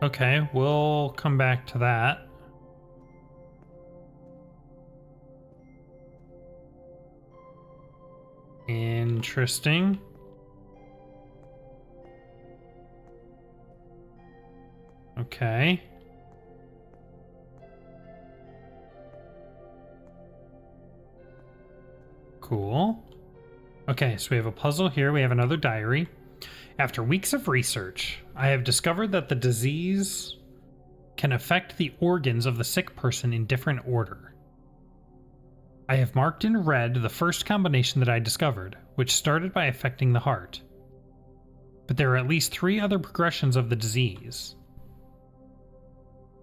Okay, we'll come back to that. Interesting. Okay. Cool. Okay, so we have a puzzle here. We have another diary. After weeks of research, I have discovered that the disease can affect the organs of the sick person in different order. I have marked in red the first combination that I discovered, which started by affecting the heart. But there are at least 3 other progressions of the disease,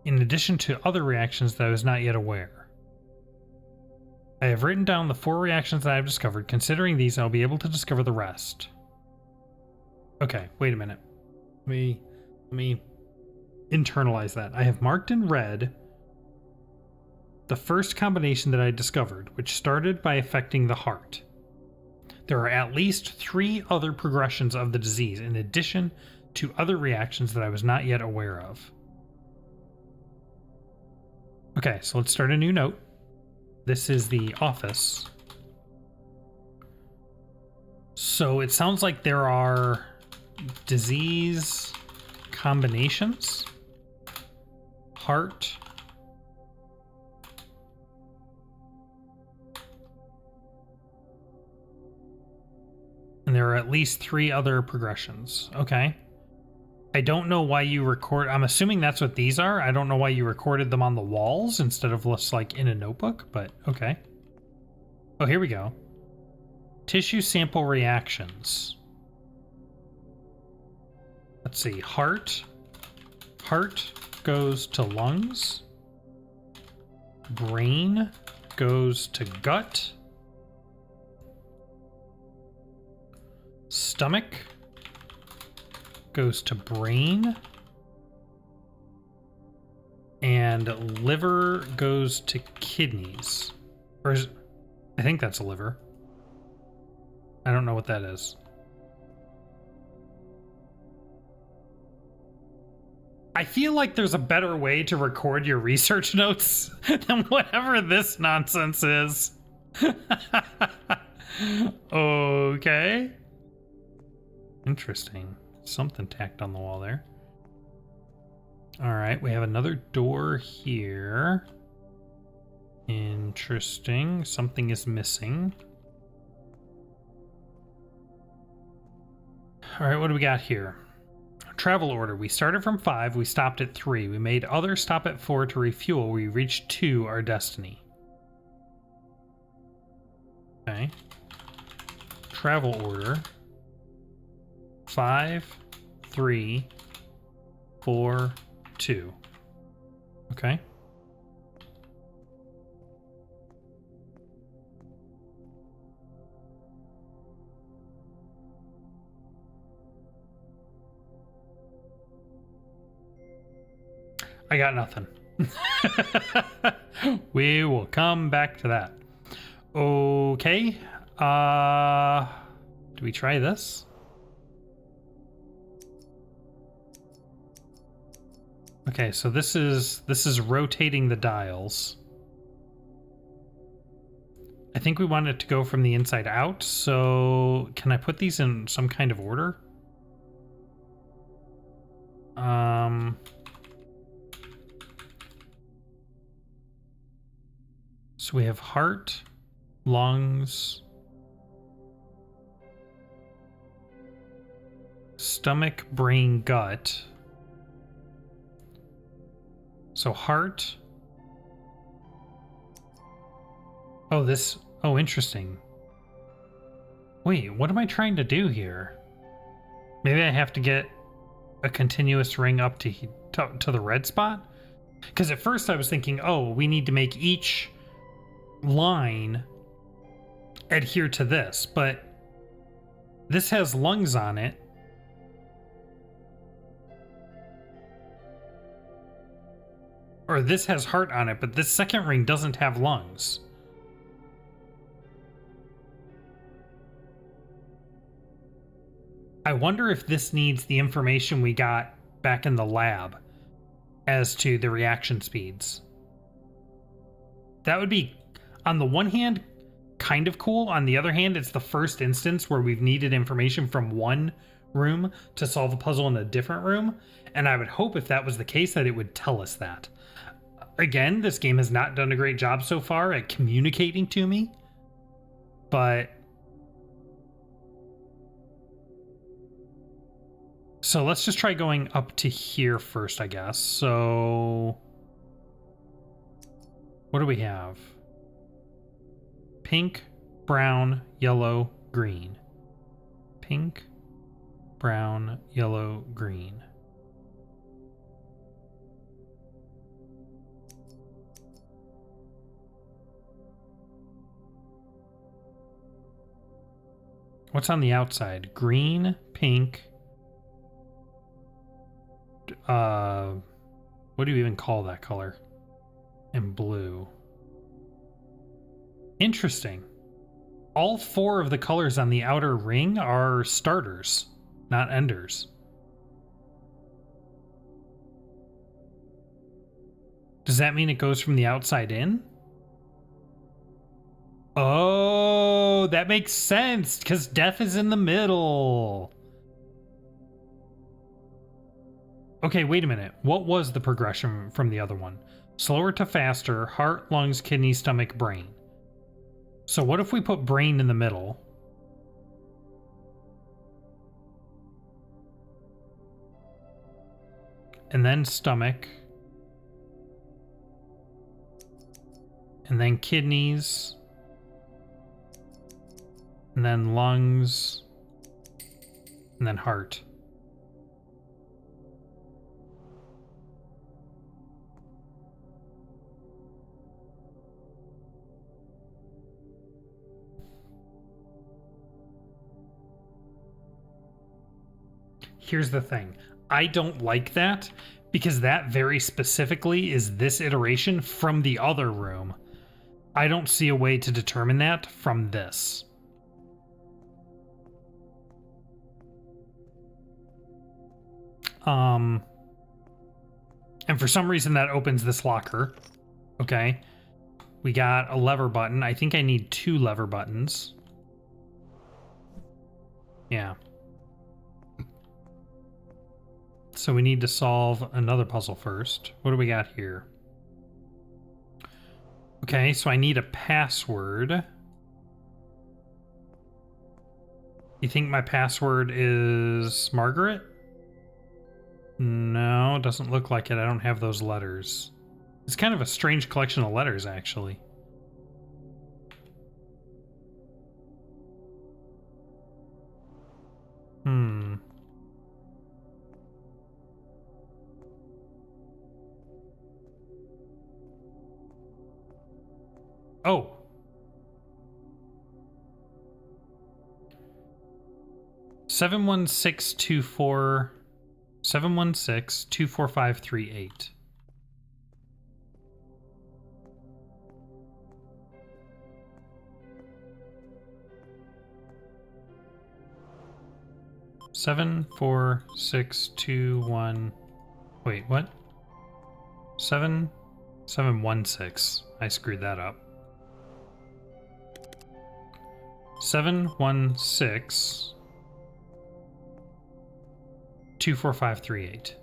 in addition to other reactions that I was not yet aware. I have written down the 4 reactions that I have discovered. Considering these, I'll be able to discover the rest. Okay, wait a minute. Let me internalize that. I have marked in red the first combination that I discovered, which started by affecting the heart. There are at least 3 other progressions of the disease, in addition to other reactions that I was not yet aware of. Okay, so let's start a new note. This is the office. So it sounds like there are disease combinations, heart, and there are at least 3 other progressions. Okay. I don't know why you record. I'm assuming that's what these are. I don't know why you recorded them on the walls instead of just like in a notebook, but okay. Oh, here we go. Tissue sample reactions. Let's see. Heart. Heart goes to lungs. Brain goes to gut. Stomach goes to brain. And liver goes to kidneys. Or is, I think that's a liver. I don't know what that is. I feel like there's a better way to record your research notes than whatever this nonsense is. Okay. Interesting. Something tacked on the wall there. All right, we have another door here. Interesting. Something is missing. All right, what do we got here? Travel order. We started from 5. We stopped at 3. We made others stop at 4 to refuel. We reached 2, our destiny. Okay. Travel order. 5, 3, 4, 2. Okay. I got nothing. We will come back to that. Okay. Do we try this? Okay, so this is rotating the dials. I think we want it to go from the inside out, so can I put these in some kind of order? So we have heart, lungs, stomach, brain, gut. So heart. Oh, interesting. Wait, what am I trying to do here? Maybe I have to get a continuous ring up to the red spot? Because at first I was thinking, oh, we need to make each line adhere to this, but this has lungs on it. Or this has heart on it, but this second ring doesn't have lungs. I wonder if this needs the information we got back in the lab as to the reaction speeds. That would be, on the one hand, kind of cool. On the other hand, it's the first instance where we've needed information from one room to solve a puzzle in a different room. And I would hope if that was the case that it would tell us that. Again, this game has not done a great job so far at communicating to me. But So let's just try going up to here first, I guess. So what do we have? Pink, brown, yellow, green. Pink, brown, yellow, green. What's on the outside? Green, pink. What do you even call that color? And blue. Interesting. All 4 of the colors on the outer ring are starters, not enders. Does that mean it goes from the outside in? Oh, that makes sense, because death is in the middle. Okay, wait a minute. What was the progression from the other one? Slower to faster, heart, lungs, kidney, stomach, brain. So what if we put brain in the middle? And then stomach. And then kidneys. And then lungs. And then heart. Here's the thing. I don't like that because that very specifically is this iteration from the other room. I don't see a way to determine that from this. And for some reason that opens this locker. Okay. We got a lever button. I think I need 2 lever buttons. Yeah. So we need to solve another puzzle first. What do we got here? Okay, so I need a password. You think my password is Margaret? No, doesn't look like it. I don't have those letters. It's kind of a strange collection of letters, actually. Oh. Seven 716-24538. Seven, 4, 6, 2, 1. Wait, what? 716. I screwed that up. 716 24538.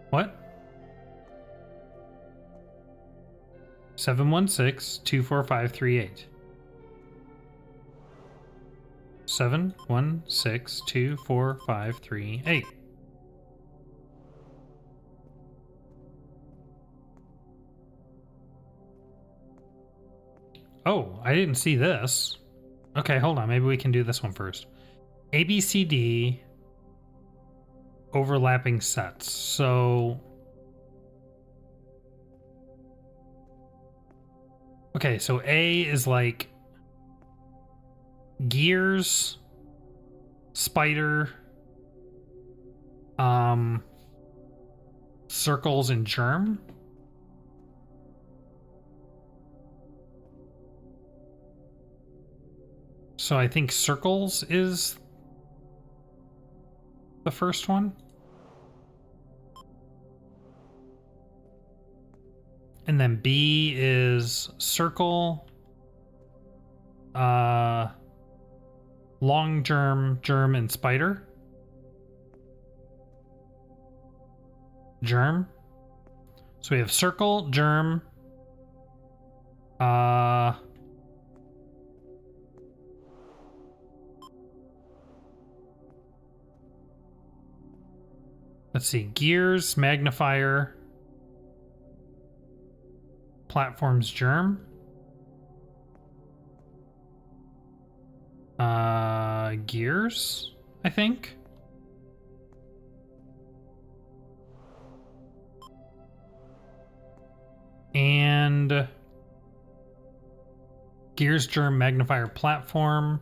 What? 716 24538. 716 24538. Oh, I didn't see this. Okay, hold on. Maybe we can do this one first. ABCD overlapping sets. So... okay, so A is like gears, spider, circles, and germ. So I think circles is the first one. And then B is circle, long germ, and spider. Germ. So we have circle, germ, Let's see. Gears, magnifier, platforms, germ. Gears, I think. And gears, germ, magnifier, platform,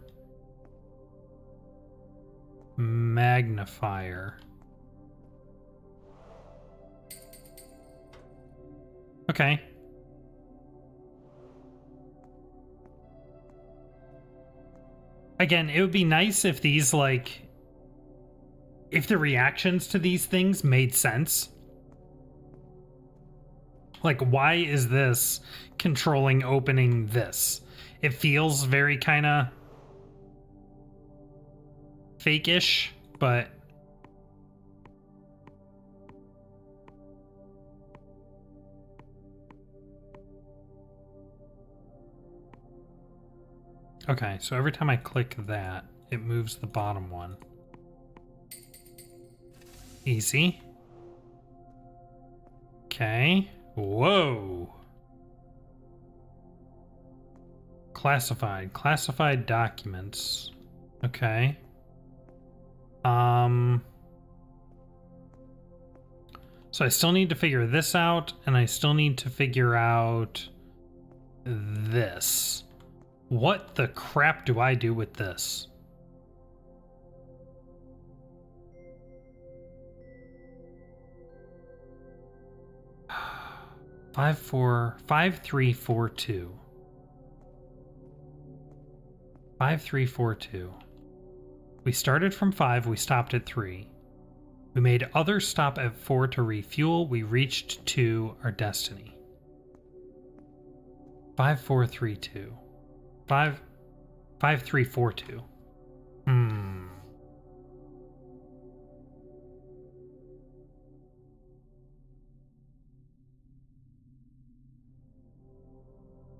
magnifier. Okay. Again, it would be nice if these, like, if the reactions to these things made sense. Like, why is this controlling opening this? It feels very kind of fake-ish, but... Okay, so every time I click that, it moves the bottom one. Easy. Okay. Whoa. Classified. Classified documents. Okay. So I still need to figure this out, and I still need to figure out this. What the crap do I do with this? Five, 3, 4, 2. 5, 3, 4, 2. We started from 5, we stopped at 3. We made others stop at 4 to refuel. We reached to our destiny. 5, 4, 3, 2. 5, 3, 4, 2.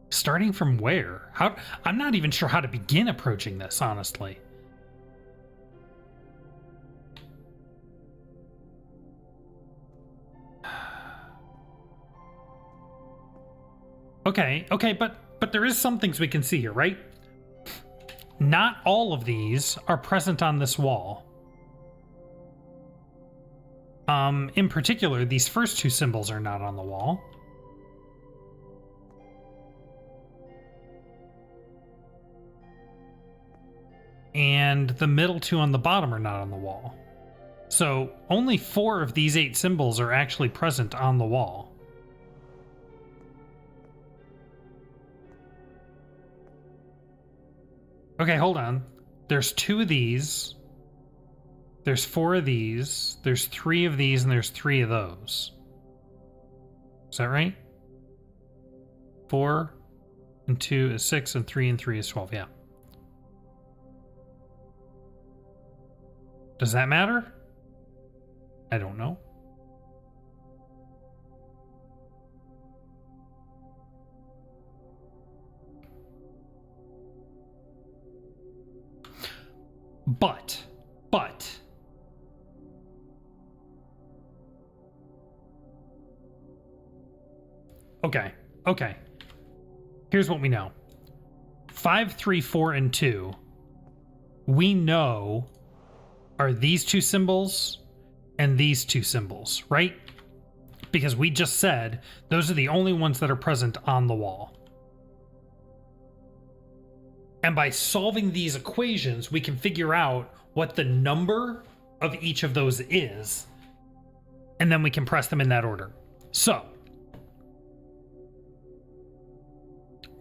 Starting from where? How? I'm not even sure how to begin approaching this, honestly. Okay, but there is some things we can see here, right? Not all of these are present on this wall. In particular, these first two symbols are not on the wall. And the middle two on the bottom are not on the wall. So only 4 of these 8 symbols are actually present on the wall. Okay, hold on. There's 2 of these. There's 4 of these. There's 3 of these, and there's 3 of those. Is that right? 4 and 2 is 6, and 3 and 3 is 12, yeah. Does that matter? I don't know. But. Okay. Here's what we know. 5, 3, 4, and 2. We know are these 2 symbols and these 2 symbols, right? Because we just said those are the only ones that are present on the wall. And by solving these equations, we can figure out what the number of each of those is, and then we can press them in that order. So,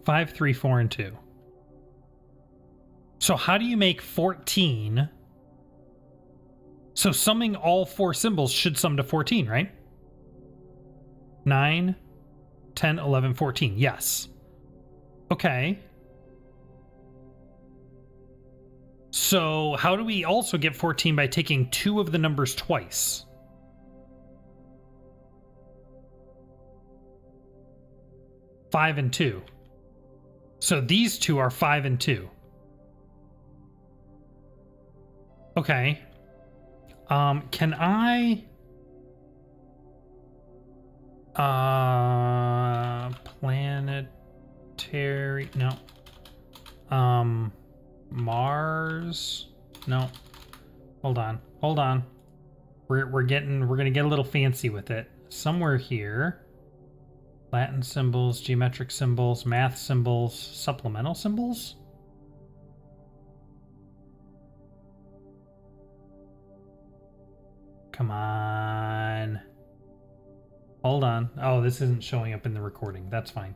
5, 3, 4, and 2. So how do you make 14? So summing all 4 symbols should sum to 14, right? 9, 10, 11, 14. Yes. Okay. So how do we also get 14 by taking 2 of the numbers twice? Five and 2. So these two are 5 and 2. Okay. Can I planetary, no. Mars, no. Hold on. We're gonna get a little fancy with it. Somewhere here. Latin symbols, geometric symbols, math symbols, supplemental symbols? Come on. Hold on. Oh, this isn't showing up in the recording. That's fine.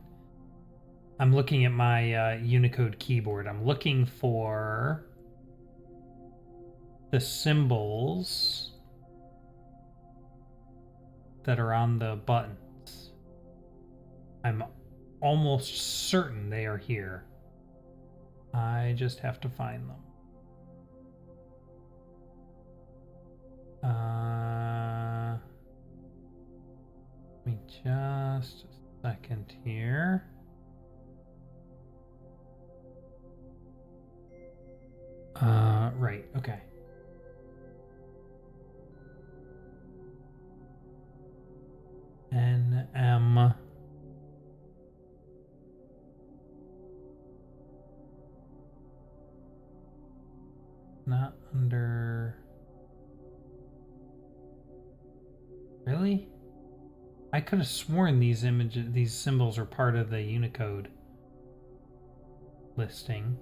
I'm looking at my Unicode keyboard. I'm looking for the symbols that are on the buttons. I'm almost certain they are here. I just have to find them. Give me just a second here. Right, okay. NM. Not under. Really? I could have sworn these symbols are part of the Unicode listing.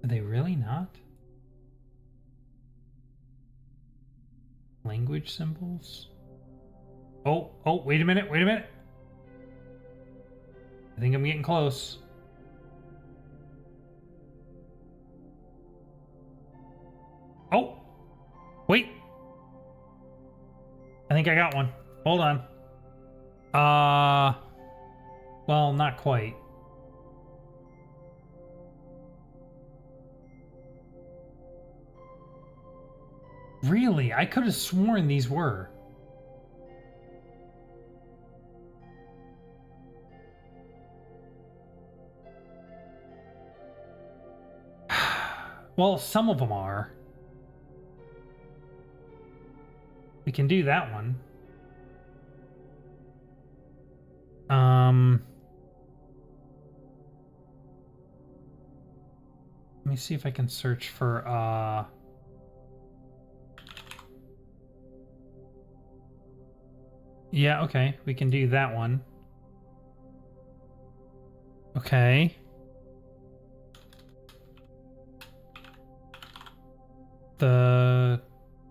Are they really not? Language symbols? Oh, wait a minute. I think I'm getting close. Oh, wait. I think I got one. Hold on. Well, not quite. Really? I could have sworn these were. Well, some of them are. We can do that one. Let me see if I can search for, yeah, okay, we can do that one. Okay. The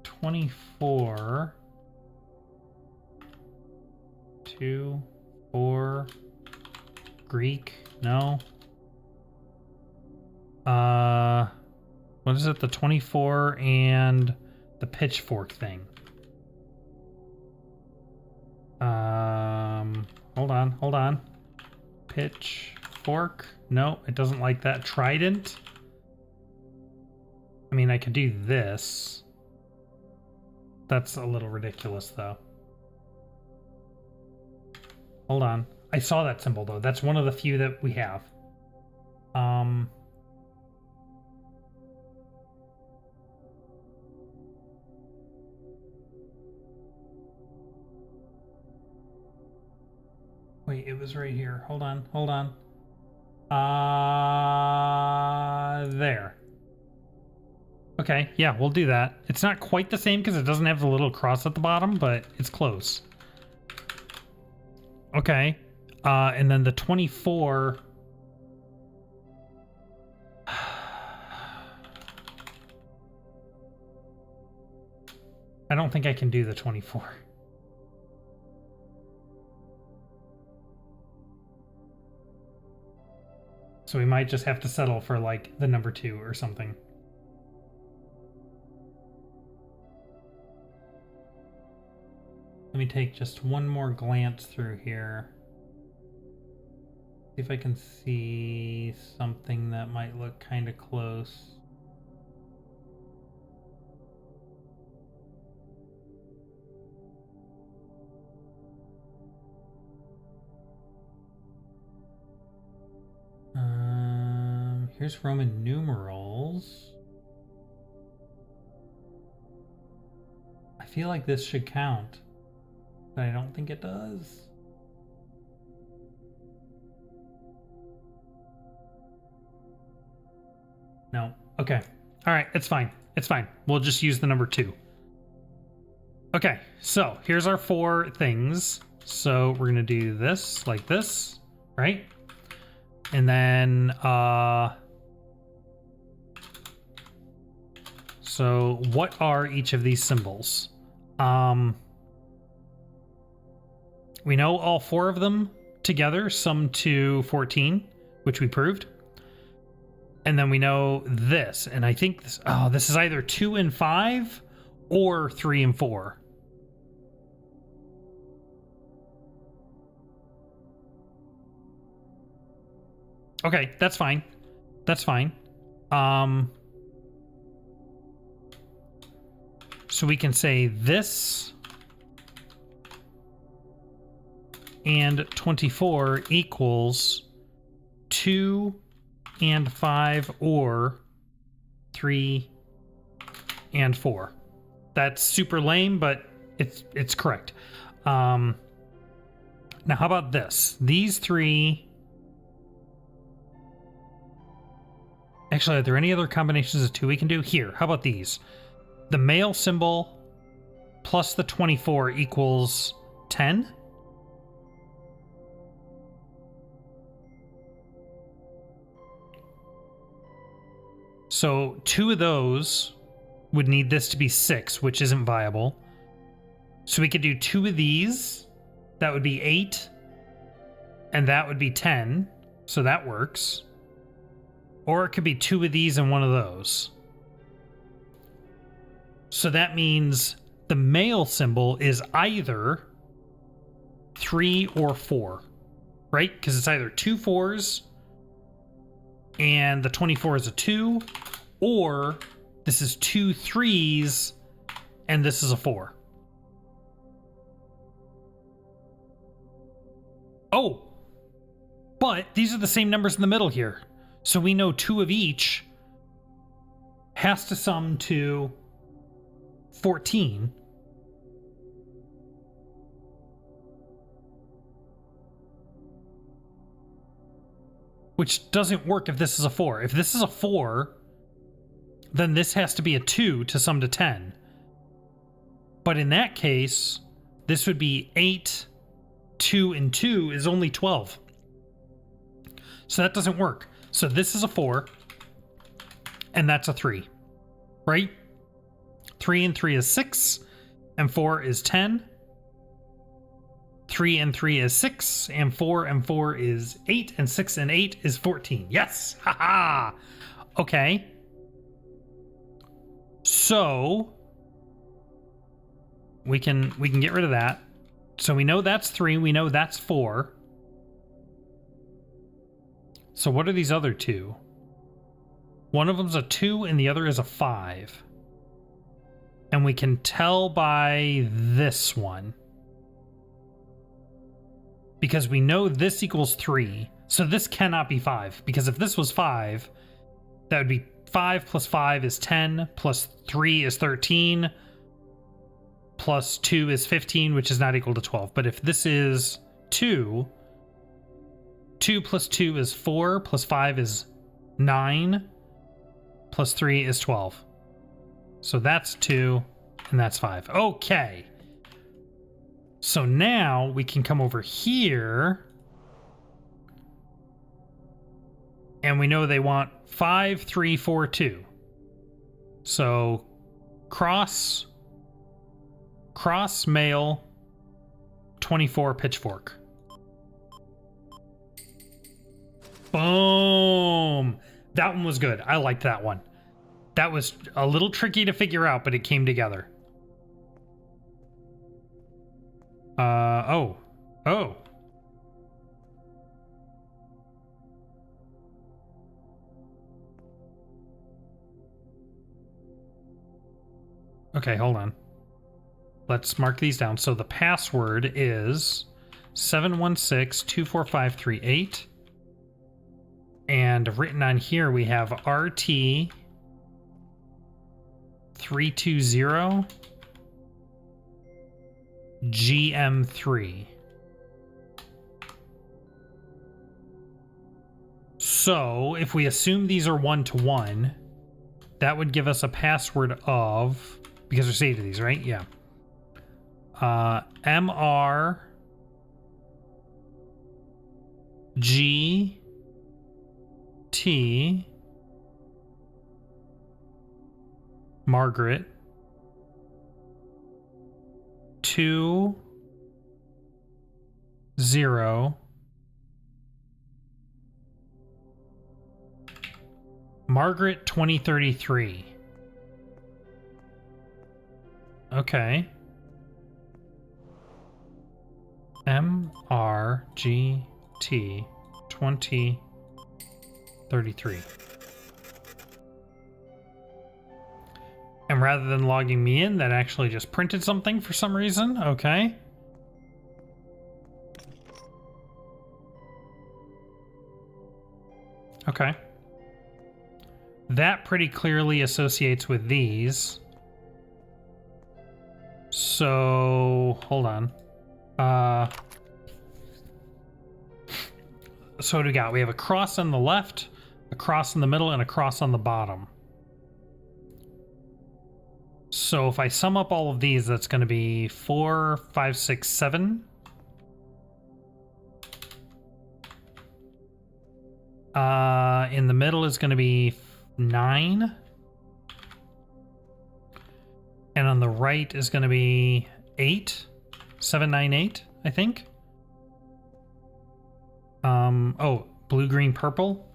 24, 2, 4, Greek, no. What is it? The 24 and the pitchfork thing. Hold on. Pitchfork? No, it doesn't like that. Trident? I mean, I could do this. That's a little ridiculous, though. Hold on. I saw that symbol, though. That's one of the few that we have. Wait, it was right here. Hold on. There. Okay, yeah, we'll do that. It's not quite the same because it doesn't have the little cross at the bottom, but it's close. Okay. And then the 24... I don't think I can do the 24. So we might just have to settle for, like, the number 2 or something. Let me take just one more glance through here. See if I can see something that might look kind of close. here's Roman numerals. I feel like this should count, but I don't think it does. No. Okay. All right. It's fine. It's fine. We'll just use the number 2. Okay. So here's our 4 things. So we're going to do this like this, right? And then, so what are each of these symbols? We know all 4 of them together sum to 14, which we proved. And then we know this, and I think this, this is either 2 and 5 or 3 and 4. Okay, that's fine. That's fine. So we can say this and 24 equals 2 and 5 or 3 and 4. That's super lame, but it's correct. Now how about this? These 3. Actually, are there any other combinations of 2 we can do? Here, how about these? The male symbol plus the 24 equals 10. So 2 of those would need this to be 6, which isn't viable. So we could do 2 of these. That would be 8. And that would be 10. So that works. Or it could be 2 of these and 1 of those. So that means the male symbol is either 3 or 4, right? Because it's either 2 4s and the 24 is a 2, or this is 2 3s and this is a 4. Oh, but these are the same numbers in the middle here. So we know 2 of each has to sum to 14. Which doesn't work if this is a 4. If this is a 4, then this has to be a 2 to sum to 10. But in that case, this would be 8, 2, and 2 is only 12. So that doesn't work. So this is a 4, and that's a 3, right? 3 and 3 is 6, and 4 is 10. 3 and 3 is 6, and 4 and 4 is 8, and 6 and 8 is 14. Yes! Haha! Okay. So we can get rid of that. So we know that's 3, we know that's 4. So what are these other 2? One of them's a 2 and the other is a 5. And we can tell by this one. Because we know this equals 3. So this cannot be 5. Because if this was 5, that would be 5 plus 5 is 10, plus 3 is 13, plus 2 is 15, which is not equal to 12. But if this is 2, 2 plus 2 is 4, plus 5 is 9, plus 3 is 12. So that's 2, and that's 5. Okay. So now we can come over here, and we know they want 5, 3, 4, 2. So cross male 24 pitchfork. Boom! That one was good. I liked that one. That was a little tricky to figure out, but it came together. Oh. Okay, hold on. Let's mark these down. So the password is 716-24538. And written on here, we have RT 320 GM3. So if we assume these are 1-to-1, that would give us a password of, because we're saved to these, right? Yeah. MR G T Margaret 2 0 Margaret 2033. Okay. MRGT 2033. And rather than logging me in, that actually just printed something for some reason. Okay. Okay. That pretty clearly associates with these. So, hold on. So what do we got? We have a cross on the left, a cross in the middle, and a cross on the bottom. So if I sum up all of these, that's going to be 4, 5, 6, 7. In the middle is going to be 9. And on the right is going to be 8. 7, 9, 8, I think. Oh, blue, green, purple.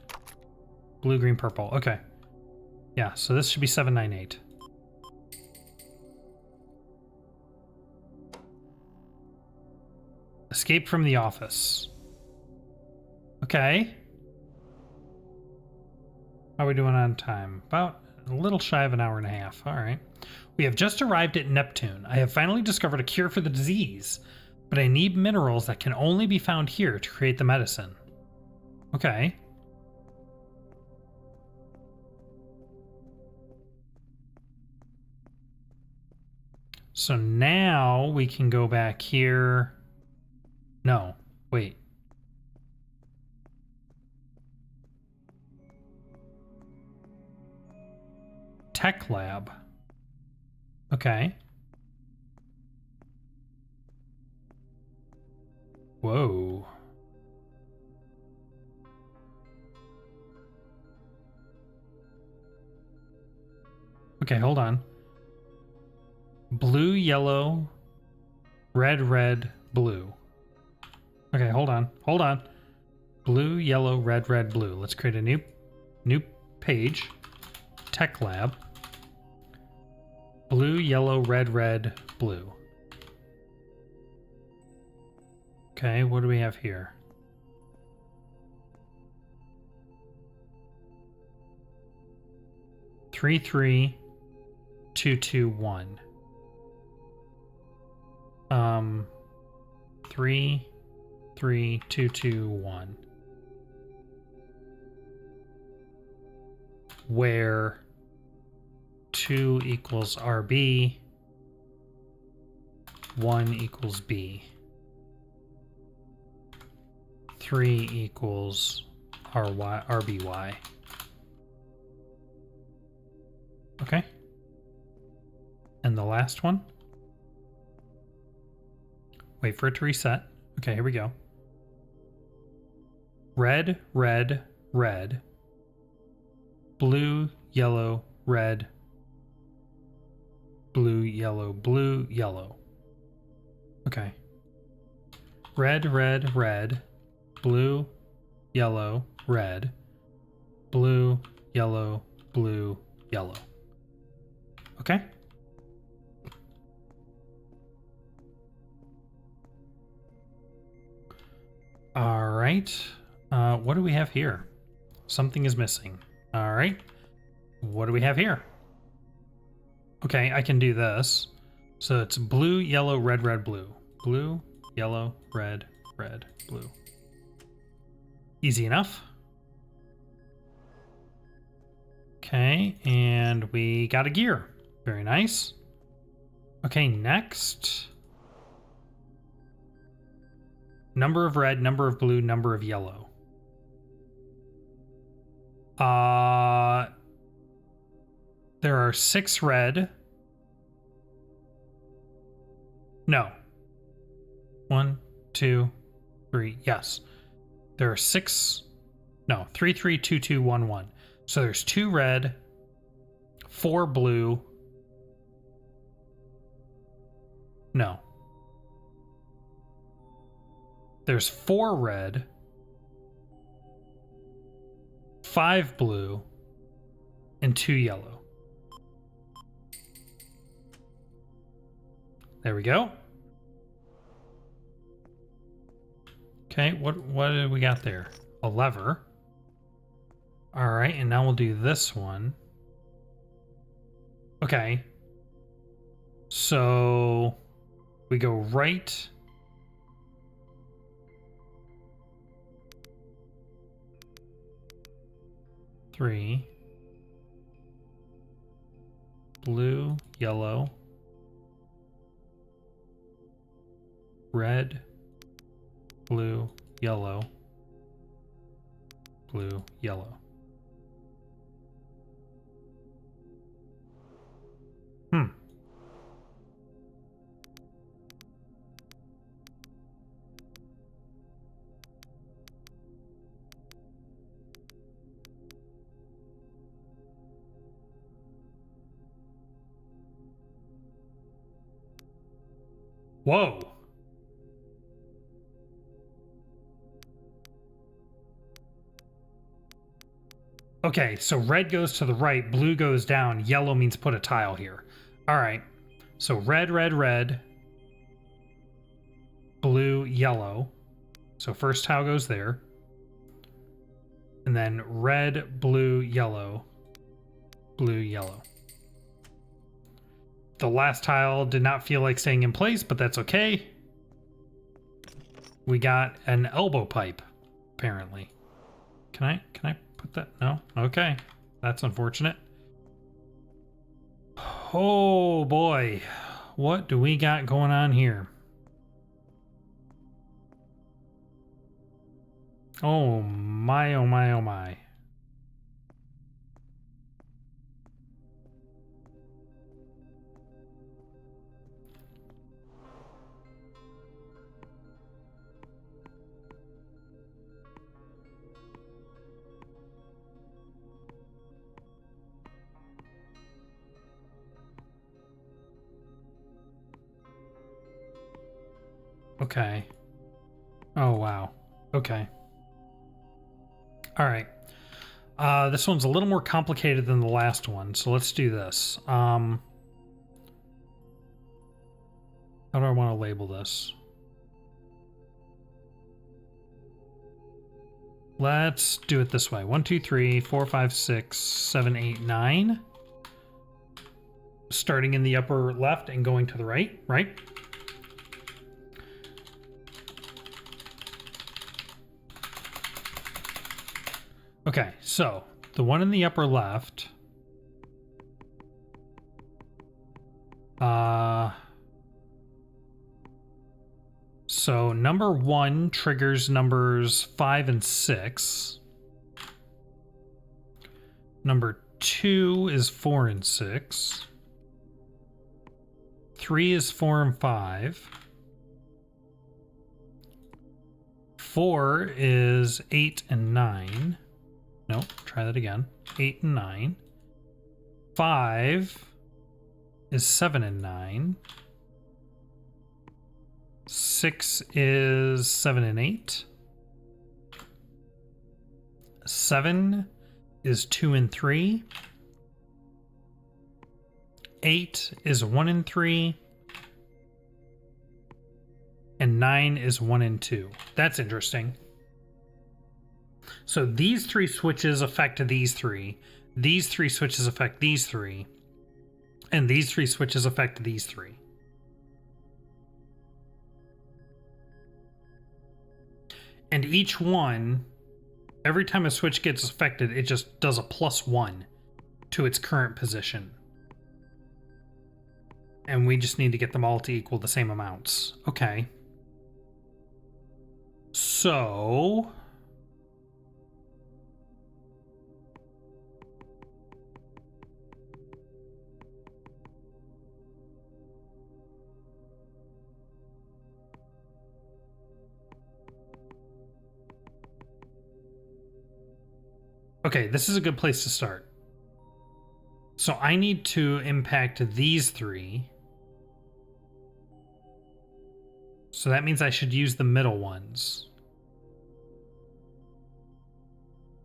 Blue, green, purple. Okay. Yeah, so this should be 7, 9, 8. Escape from the office. Okay. How are we doing on time? About a little shy of an hour and a half. All right. We have just arrived at Neptune. I have finally discovered a cure for the disease, but I need minerals that can only be found here to create the medicine. Okay. So now we can go back here. No, wait. Tech lab. Okay. Whoa. Okay, hold on. Blue, yellow, red, red, blue. Okay, hold on. Hold on. Blue, yellow, red, red, blue. Let's create a new page. Tech lab. Blue, yellow, red, red, blue. Okay, what do we have here? Three, 2, 2, 1. 3, 2, 2, 1. Where 2 equals RB, 1 equals B, 3 equals RBY. Okay. And the last one. Wait for it to reset. Okay, here we go. Red, red, red. Blue, yellow, red. Blue, yellow, blue, yellow. Okay. Red, red, red. Blue, yellow, red. Blue, yellow, blue, yellow. Okay. All right. What do we have here? Something is missing. All right. What do we have here? Okay, I can do this. So it's blue, yellow, red, red, blue. Blue, yellow, red, red, blue. Easy enough. Okay, and we got a gear. Very nice. Okay, next. Number of red, number of blue, number of yellow. There are 6 red. No. 1, 2, 3. Yes. There are 6. No, 3, 3, 2, 2, 1, 1. So there's 2 red, 4 blue. No. There's 4 red, 5 blue, and 2 yellow. There we go. Okay, what do we got there? A lever. All right, and now we'll do this one. Okay. So we go right. Three. Blue, yellow. Red, blue, yellow, blue, yellow. Whoa. Okay, so red goes to the right, blue goes down, yellow means put a tile here. All right, so red, red, red, blue, yellow. So first tile goes there. And then red, blue, yellow, blue, yellow. The last tile did not feel like staying in place, but that's okay. We got an elbow pipe, apparently. Can I put that? No? Okay. That's unfortunate. Oh boy. What do we got going on here? Oh my, oh my, oh my. Okay. Oh, wow. Okay. All right. This one's a little more complicated than the last one, so let's do this. How do I want to label this? Let's do it this way. 1, 2, 3, 4, 5, 6, 7, 8, 9. Starting in the upper left and going to the right, right? Okay, so the one in the upper left. So number 1 triggers numbers 5 and 6. Number 2 is 4 and 6. 3 is 4 and 5. 4 is 8 and 9. Nope, try that again. 8 and 9. 5 is 7 and 9. 6 is 7 and 8. 7 is 2 and 3. 8 is 1 and 3. And 9 is 1 and 2. That's interesting. So these 3 switches affect these 3. These 3 switches affect these 3. And these 3 switches affect these 3. And each one, every time a switch gets affected, it just does a +1. to its current position. And we just need to get them all to equal the same amounts. Okay. So... okay, this is a good place to start. So I need to impact these three. So that means I should use the middle ones.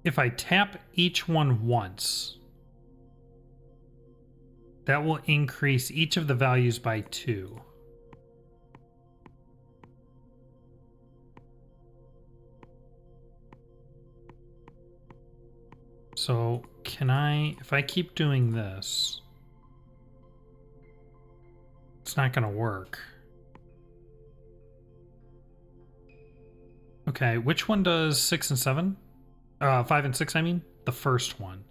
If I tap each one once, that will increase each of the values by 2. So can I, if I keep doing this, it's not going to work. Okay, which one does 6 and 7? 5 and 6, I mean? The first one.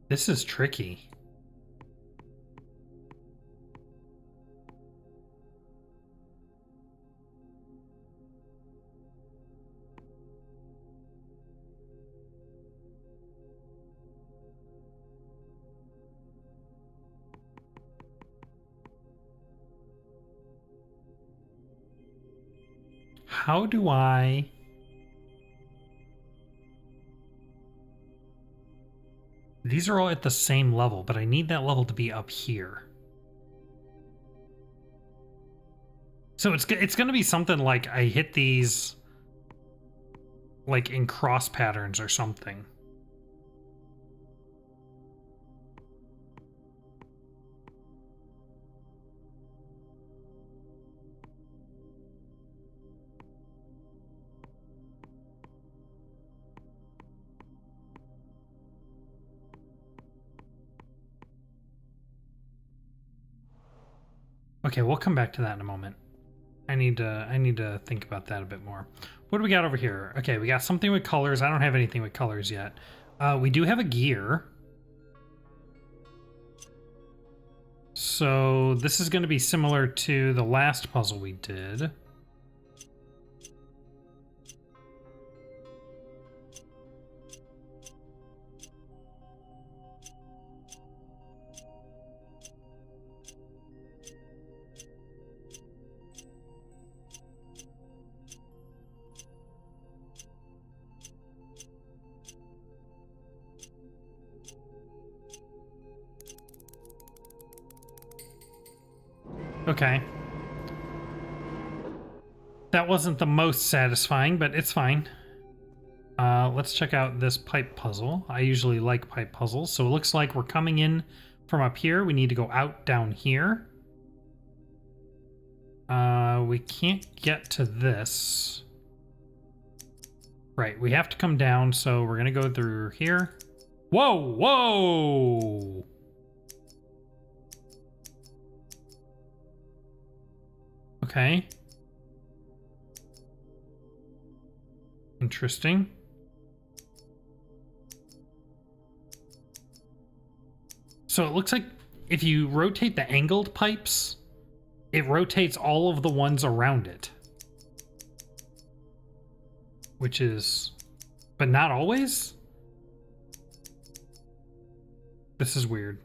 This is tricky. How do I... These are all at the same level, but I need that level to be up here. So it's going to be something like I hit these like in cross patterns or something. Okay, we'll come back to that in a moment. I need to think about that a bit more. What do we got over here? Okay, we got something with colors. I don't have anything with colors yet. We do have a gear. So this is going to be similar to the last puzzle we did. Okay. That wasn't the most satisfying, but it's fine. Let's check out this pipe puzzle. I usually like pipe puzzles. So it looks like we're coming in from up here. We need to go out down here. We can't get to this. Right, we have to come down, so we're gonna go through here. Whoa, whoa! Okay. Interesting. So it looks like if you rotate the angled pipes, it rotates all of the ones around it. Which is... but not always? This is weird.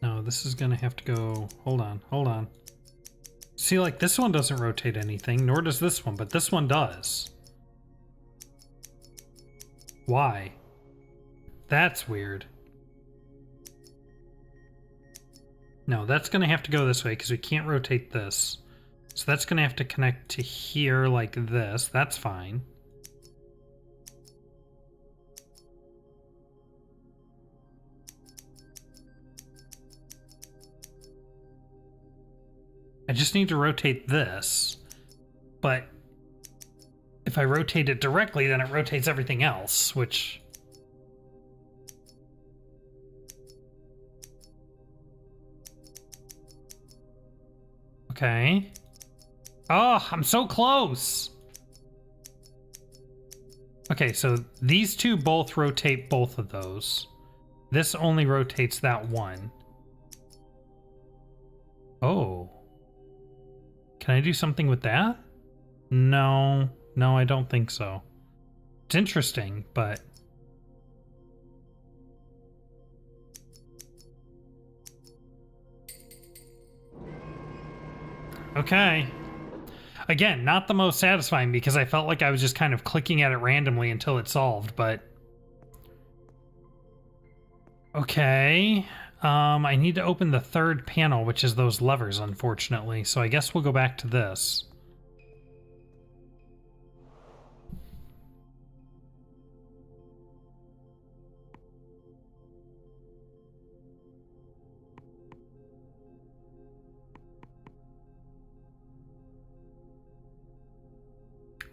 No, this is gonna have to go... hold on, hold on. See, like, this one doesn't rotate anything, nor does this one, but this one does. Why? That's weird. No, that's gonna have to go this way, because we can't rotate this. So that's gonna have to connect to here like this. That's fine. I just need to rotate this, but if I rotate it directly, then it rotates everything else, which... Okay. Oh, I'm so close! Okay, so these two both rotate both of those. This only rotates that one. Oh. Can I do something with that? No. No, I don't think so. It's interesting, but... Okay. Again, not the most satisfying because I felt like I was just kind of clicking at it randomly until it solved, but... Okay. I need to open the third panel, which is those levers, unfortunately. So I guess we'll go back to this.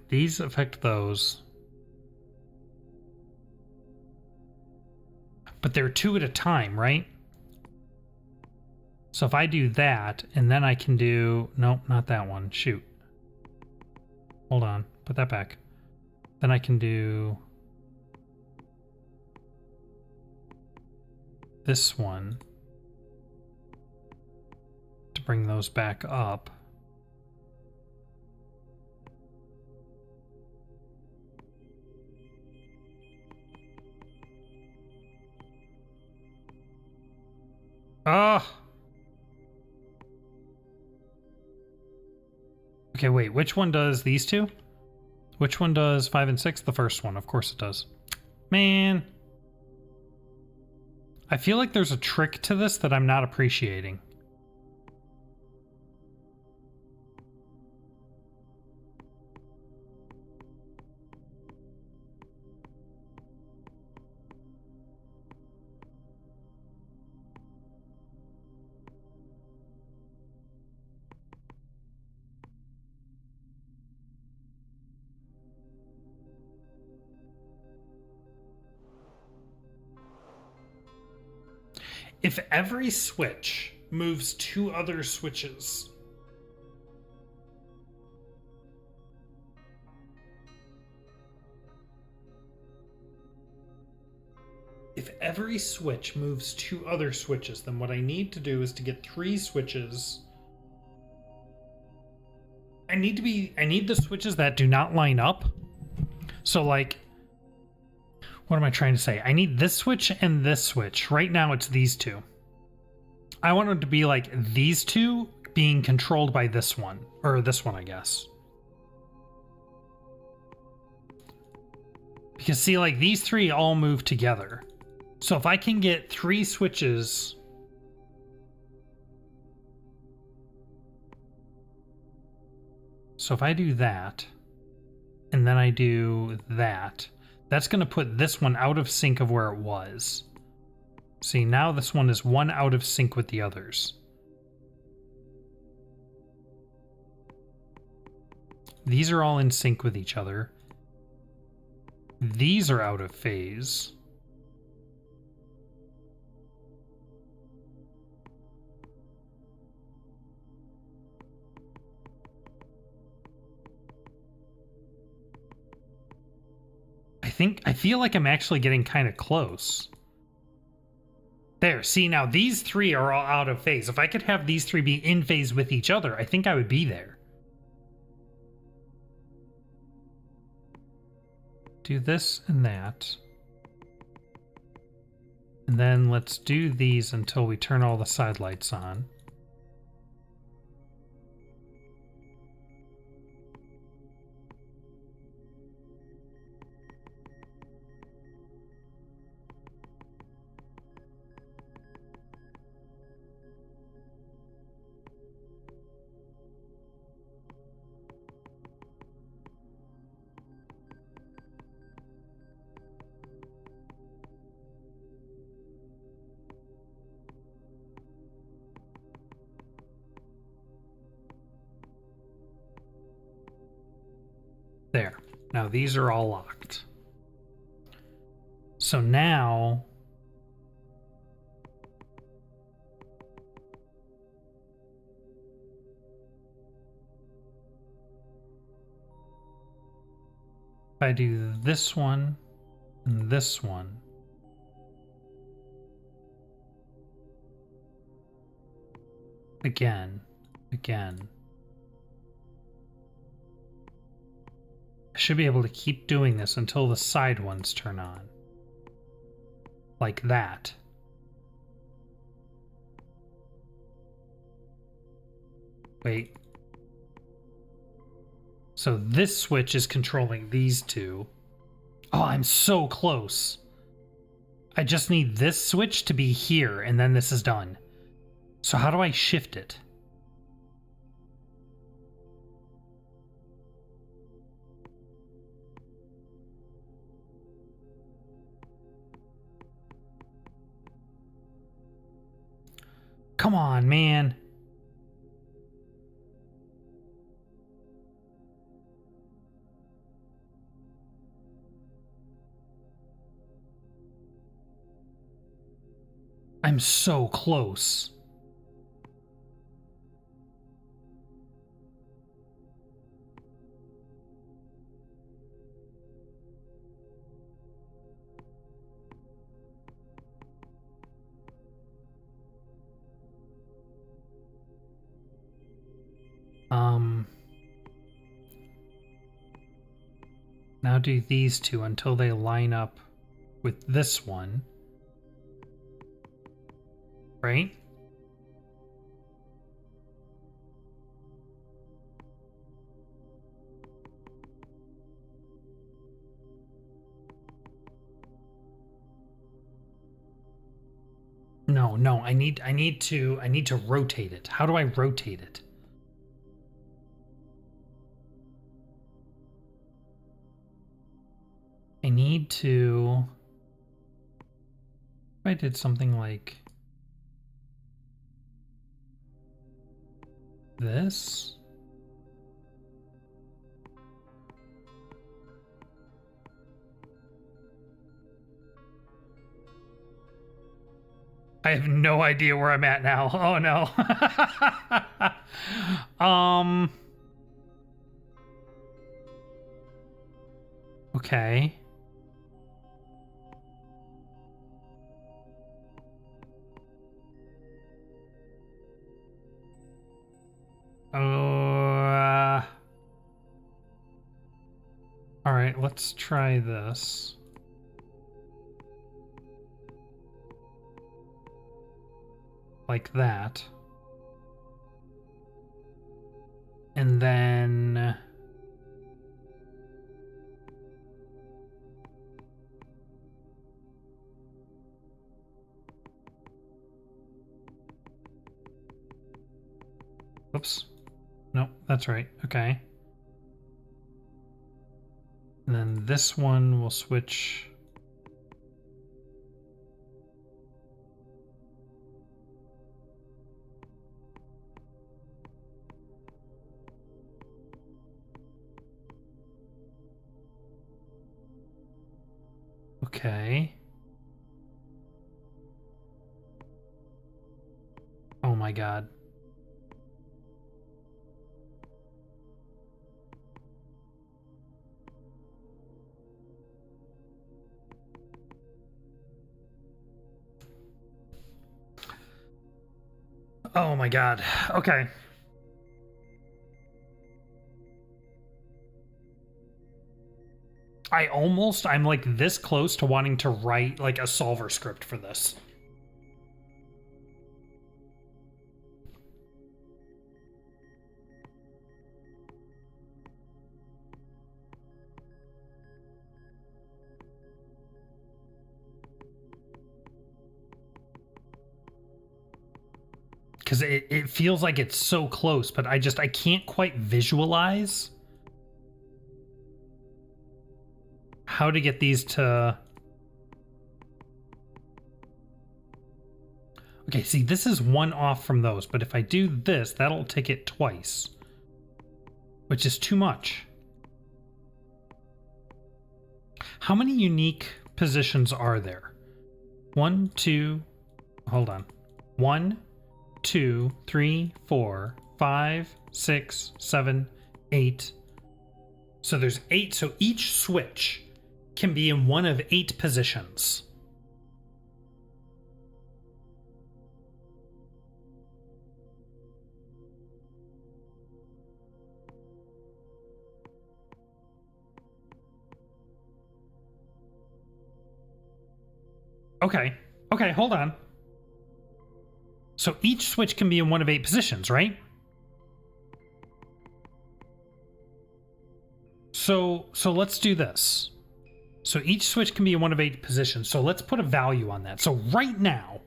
These affect those. But they're two at a time, right? So if I do that, and then I can do... Nope, not that one. Shoot. Hold on. Put that back. Then I can do... this one. To bring those back up. Ah! Okay, wait, which one does these two? Which one does 5 and 6? The first one, of course it does. Man. I feel like there's a trick to this that I'm not appreciating. If every switch moves two other switches, if every switch moves two other switches, then what I need to do is to get 3 switches. I need the switches that do not line up. So like, what am I trying to say? I need this switch and this switch. Right now it's these two. I want it to be like these two being controlled by this one. Or this one, I guess. Because see, like these 3 all move together. So if I can get 3 switches... So if I do that, and then I do that... That's going to put this one out of sync of where it was. See, now this one is one out of sync with the others. These are all in sync with each other. These are out of phase. I feel like I'm actually getting kind of close. There, see now these 3 are all out of phase. If I could have these 3 be in phase with each other, I think I would be there. Do this and that. And then let's do these until we turn all the side lights on. Now these are all locked. So now if I do this one and this one, again, I should be able to keep doing this until the side ones turn on. Like that. Wait. So this switch is controlling these two. Oh, I'm so close. I just need this switch to be here, and then this is done. So how do I shift it? Come on, man. I'm so close. Now do these two until they line up with this one. Right? No, I need to rotate it. How do I rotate it? I need to, if I did something like this. I have no idea where I'm at now. Oh no. Okay. All right, let's try this. Like that. And then whoops. Nope, that's right. Okay. And then this one will switch. Okay. Oh my God. Oh my God. Okay. I'm like this close to wanting to write like a solver script for this. Because it feels like it's so close, but I can't quite visualize how to get these to... Okay, see, this is one off from those, but if I do this, that'll take it twice, which is too much. How many unique positions are there? 1, 2, hold on. 1, 2, 3, 4, 5, 6, 7, 8. So there's 8. So each switch can be in one of 8 positions. Okay. Okay, hold on. So each switch can be in one of 8 positions, right? So let's do this. So each switch can be in one of 8 positions. So let's put a value on that. So right now,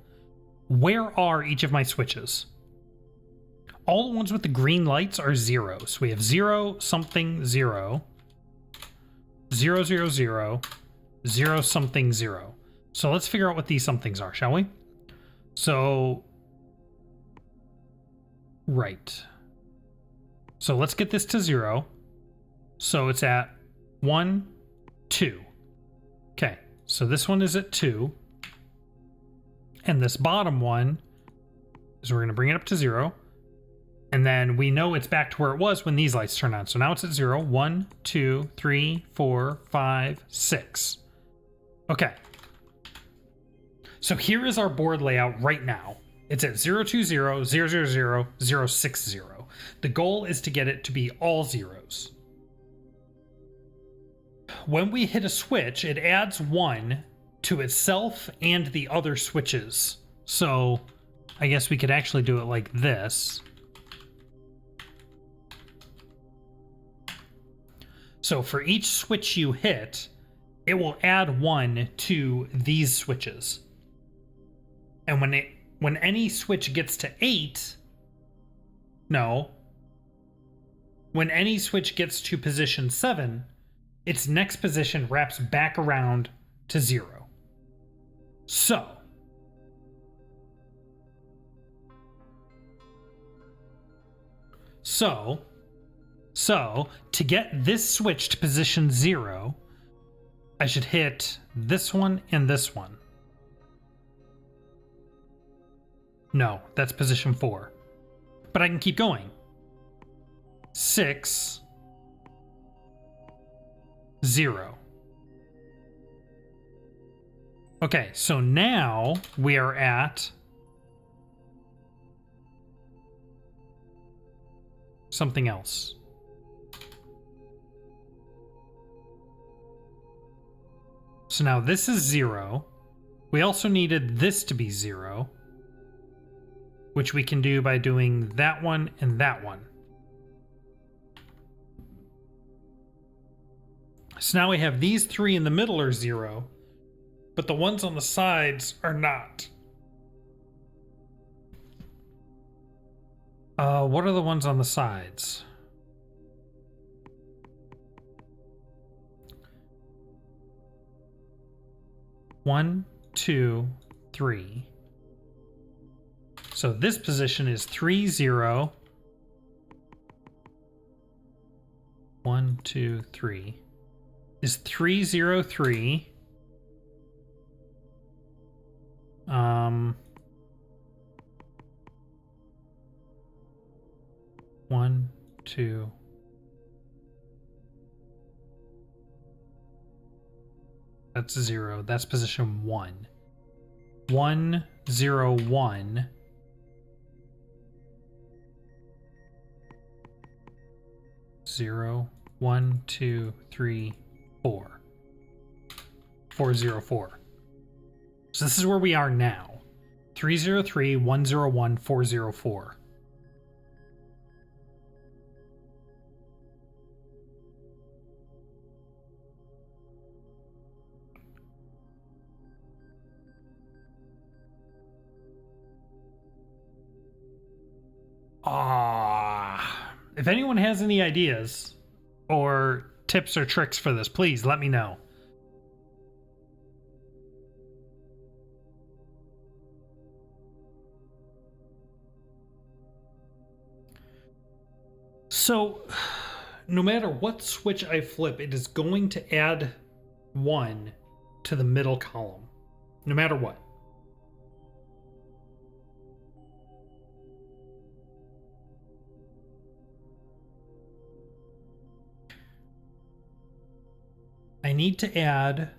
where are each of my switches? All the ones with the green lights are 0. So we have 0, something, 0, 0, 0, 0, 0, something, 0. So let's figure out what these somethings are, shall we? So, right. So let's get this to 0. So it's at 1, 2. Okay, so this one is at 2. And this bottom one is we're going to bring it up to 0. And then we know it's back to where it was when these lights turn on. So now it's at 0. 1, 2, 3, 4, 5, 6. Okay. So here is our board layout right now. It's at 020, 000, 060. The goal is to get it to be all zeros. When we hit a switch, it adds 1 to itself and the other switches. So I guess we could actually do it like this. So for each switch you hit, it will add 1 to these switches. And when any switch gets to 8, when any switch gets to position 7, its next position wraps back around to 0. So to get this switch to position 0, I should hit this one and this one. No, that's position 4. But I can keep going. 6, 0. Okay, so now we are at something else. So now this is 0. We also needed this to be 0, which we can do by doing that one and that one. So now we have these 3 in the middle are 0, but the ones on the sides are not. What are the ones on the sides? One, 2, 3. So this position is 3, 0. 1, 2, 3. Is 3, 0, 3. 1, 2. That's 0. That's position 1. 1, 0, 1. 0, 1, 2, 3, 4. 4, 0, 4. So this is where we are now. 303, 101, 404. If anyone has any ideas or tips or tricks for this, please let me know. So, no matter what switch I flip, it is going to add 1 to the middle column, no matter what. I need to add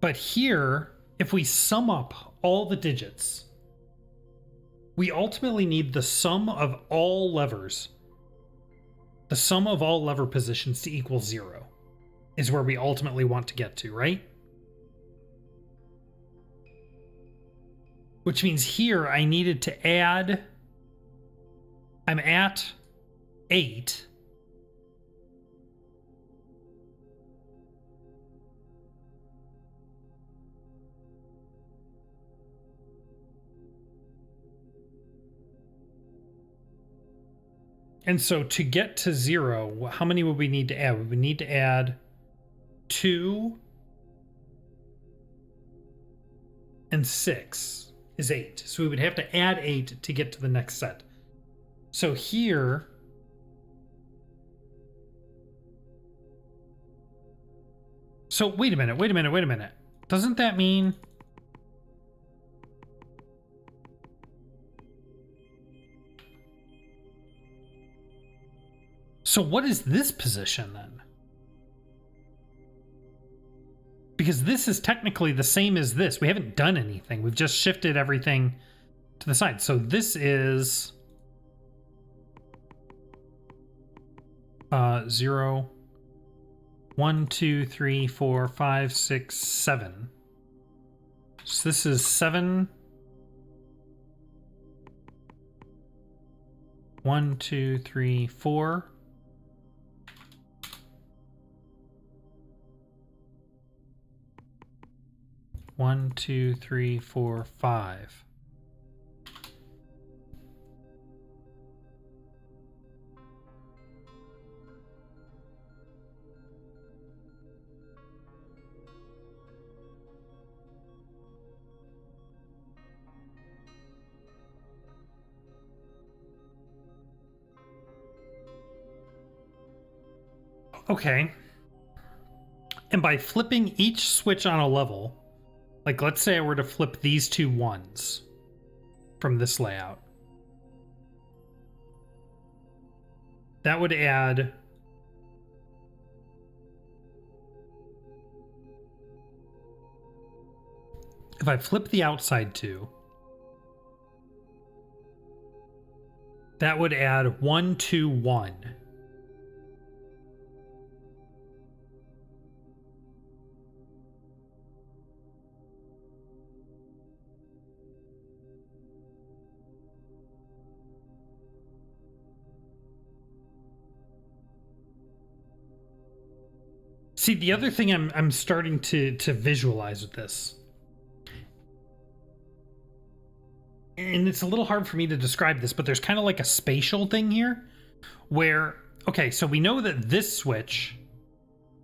but here, if we sum up all the digits, we ultimately need the sum of all levers. The sum of all lever positions to equal 0 is where we ultimately want to get to, right? Which means here I needed to add, I'm at 8. And so to get to 0, how many would we need to add? We would need to add 2 and 6 is 8. So we would have to add 8 to get to the next set. So here, so wait a minute. Doesn't that mean so what is this position then? Because this is technically the same as this. We haven't done anything. We've just shifted everything to the side. So this is 0, 1, 2, 3, 4, 5, 6, 7. So this is 7. 1, 2, 3, 4. 1, 2, 3, 4, 5. Okay. And by flipping each switch on a level, like let's say I were to flip these two ones from this layout, that would add if I flip the outside two, that would add 1, 2, 1. See, the other thing I'm starting to visualize with this, and it's a little hard for me to describe this, but there's kind of like a spatial thing here where, okay, so we know that this switch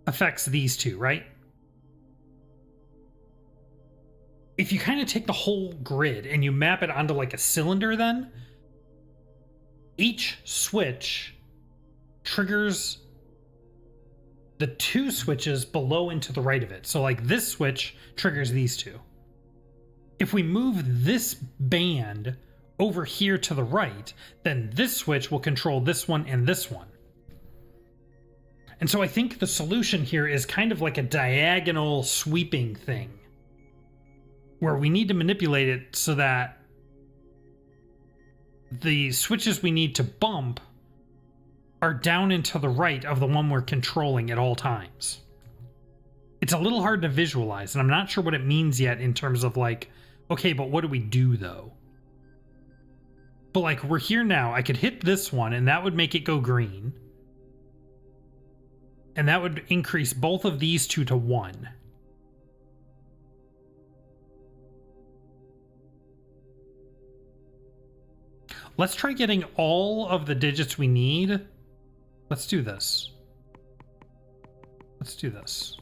affects these two, right? If you kind of take the whole grid and you map it onto like a cylinder, then each switch triggers the two switches below and to the right of it. So like this switch triggers these two. If we move this band over here to the right, then this switch will control this one and this one. And so I think the solution here is kind of like a diagonal sweeping thing, where we need to manipulate it so that the switches we need to bump are down and to the right of the one we're controlling at all times. It's a little hard to visualize, and I'm not sure what it means yet in terms of like, okay, but what do we do though? But like, we're here now, I could hit this one and that would make it go green. And that would increase both of these two to 1. Let's try getting all of the digits we need. Let's do this. Let's do this.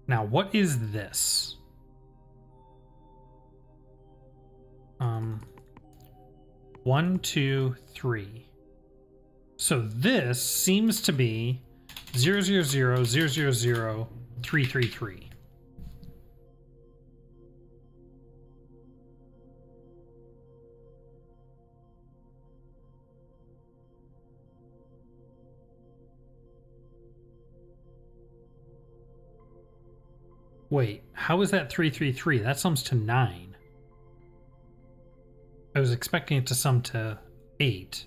Now, what is this? 1, 2, 3. So this seems to be 0, 0, 0, 0, 0, 0, 3, 3, 3. Wait, how is that 333? That sums to 9. I was expecting it to sum to 8.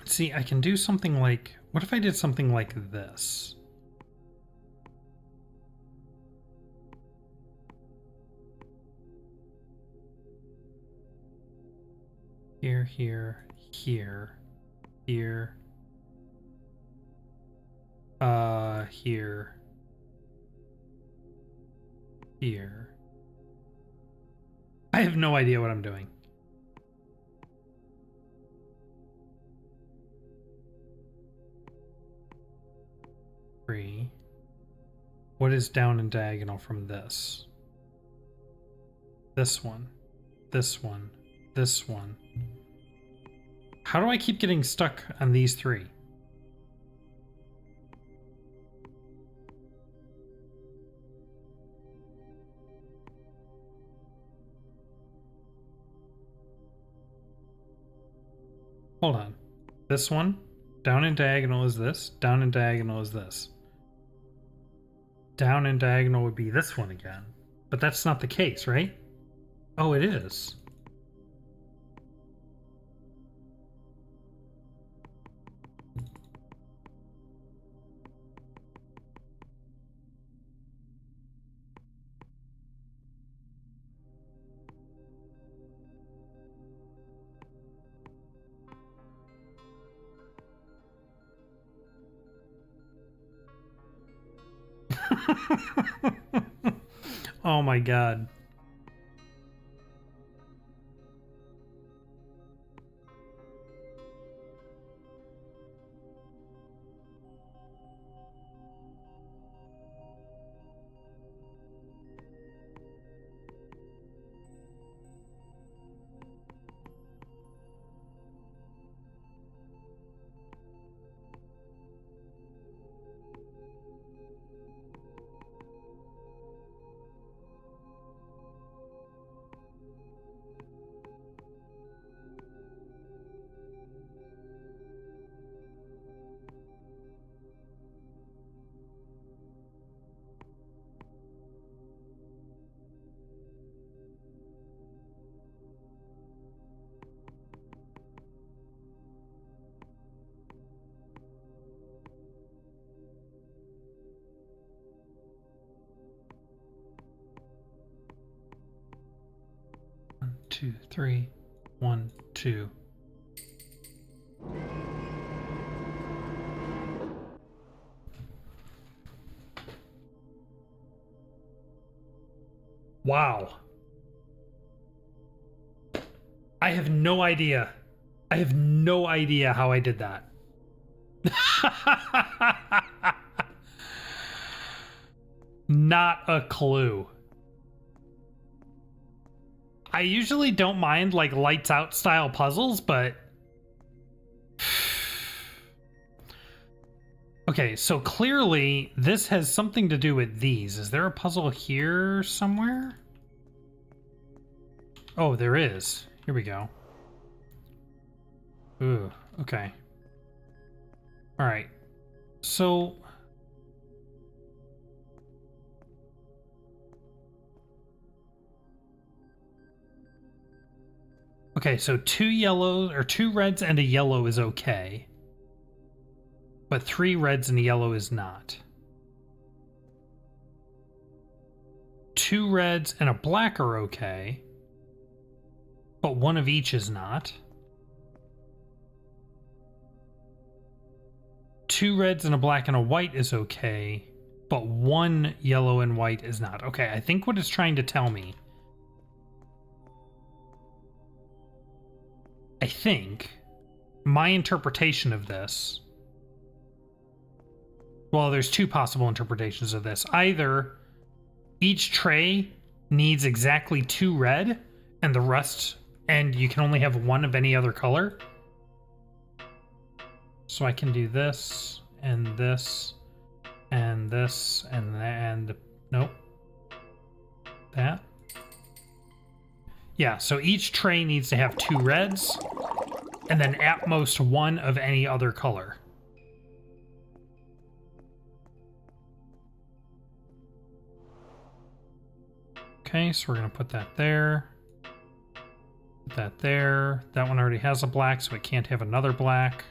See, I can do something like... What if I did something like this? Here, here, here, here, here, here. I have no idea what I'm doing. Three. What is down and diagonal from this? This one, this one, this one. How do I keep getting stuck on these three? Hold on. This one, down and diagonal is this, down and diagonal is this. Down and diagonal would be this one again. But that's not the case, right? Oh, it is. Oh my god. One, two, three. 1, 2. Wow. I have no idea. I have no idea how I did that. Not a clue. I usually don't mind like lights out style puzzles, but okay, so clearly this has something to do with these. Is there a puzzle here somewhere? Oh, there is. Here we go. Ooh, okay. All right. So okay, so 2 yellows or 2 reds and a yellow is okay. But 3 reds and a yellow is not. 2 reds and a black are okay. But 1 of each is not. 2 reds and a black and a white is okay. But 1 yellow and white is not. Okay, I think what it's trying to tell me, I think my interpretation of this Well, there's two possible interpretations of this. Either each tray needs exactly 2 red and the rest, and you can only have 1 of any other color. So I can do this and this and this and nope. That. Yeah, so each tray needs to have 2 reds and then at most 1 of any other color. Okay, so we're going to put that there. Put that there. That one already has a black, so it can't have another black.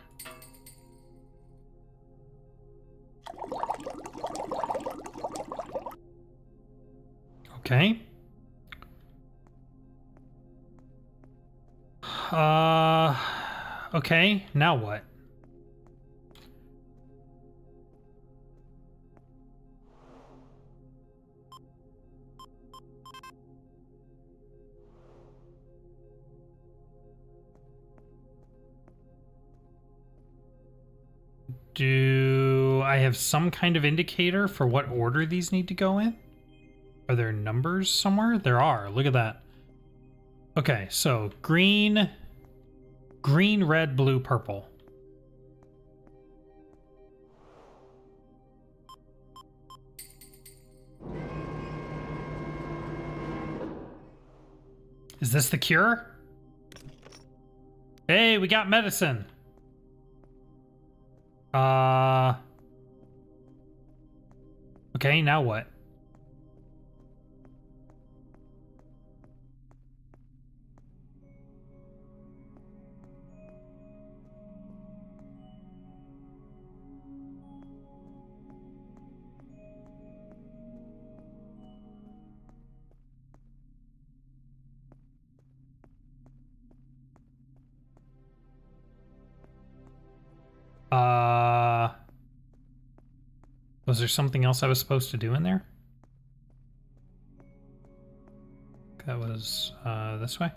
Okay. Okay, now what? Do I have some kind of indicator for what order these need to go in? Are there numbers somewhere? There are. Look at that. Okay, so green, red, blue, purple. Is this the cure? Hey, we got medicine. Okay, now what? Was there something else I was supposed to do in there? That was, this way?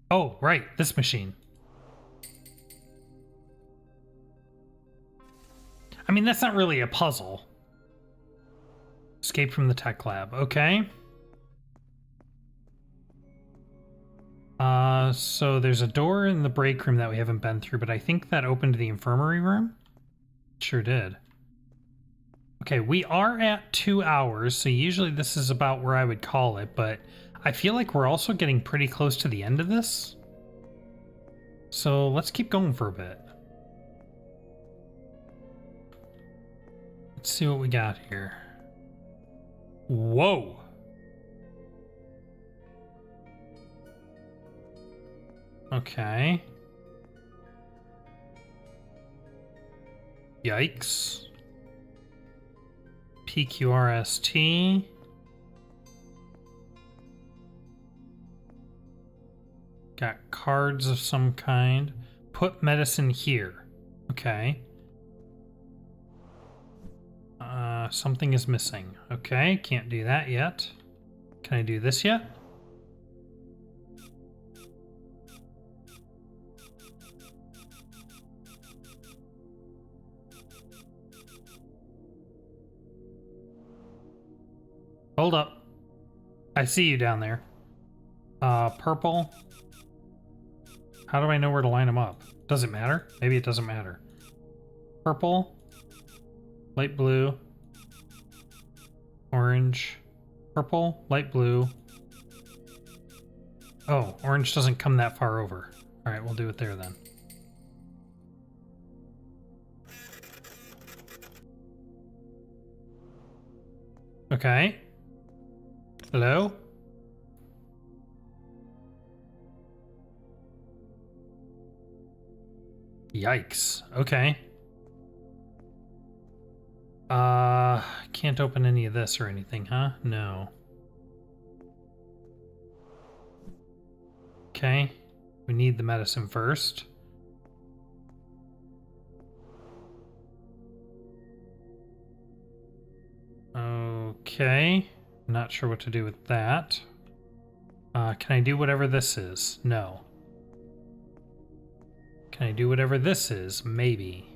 Oh, right, this machine. I mean, that's not really a puzzle. Escape from the tech lab, okay. So there's a door in the break room that we haven't been through, but I think that opened to the infirmary room? Sure did. Okay, we are at 2 hours, so usually this is about where I would call it, but I feel like we're also getting pretty close to the end of this. So let's keep going for a bit. Let's see what we got here. Whoa! Okay. Yikes. PQRST. Got cards of some kind. Put medicine here. Okay. Something is missing. Okay, can't do that yet. Can I do this yet? Hold up. I see you down there. Purple. How do I know where to line them up? Does it matter? Maybe it doesn't matter. Purple. Light blue. Orange. Purple. Light blue. Oh, orange doesn't come that far over. Alright, we'll do it there then. Okay. Hello? Yikes. Okay. Can't open any of this or anything, huh? No. Okay. We need the medicine first. Okay. Not sure what to do with that. Can I do whatever this is? No. Can I do whatever this is? Maybe.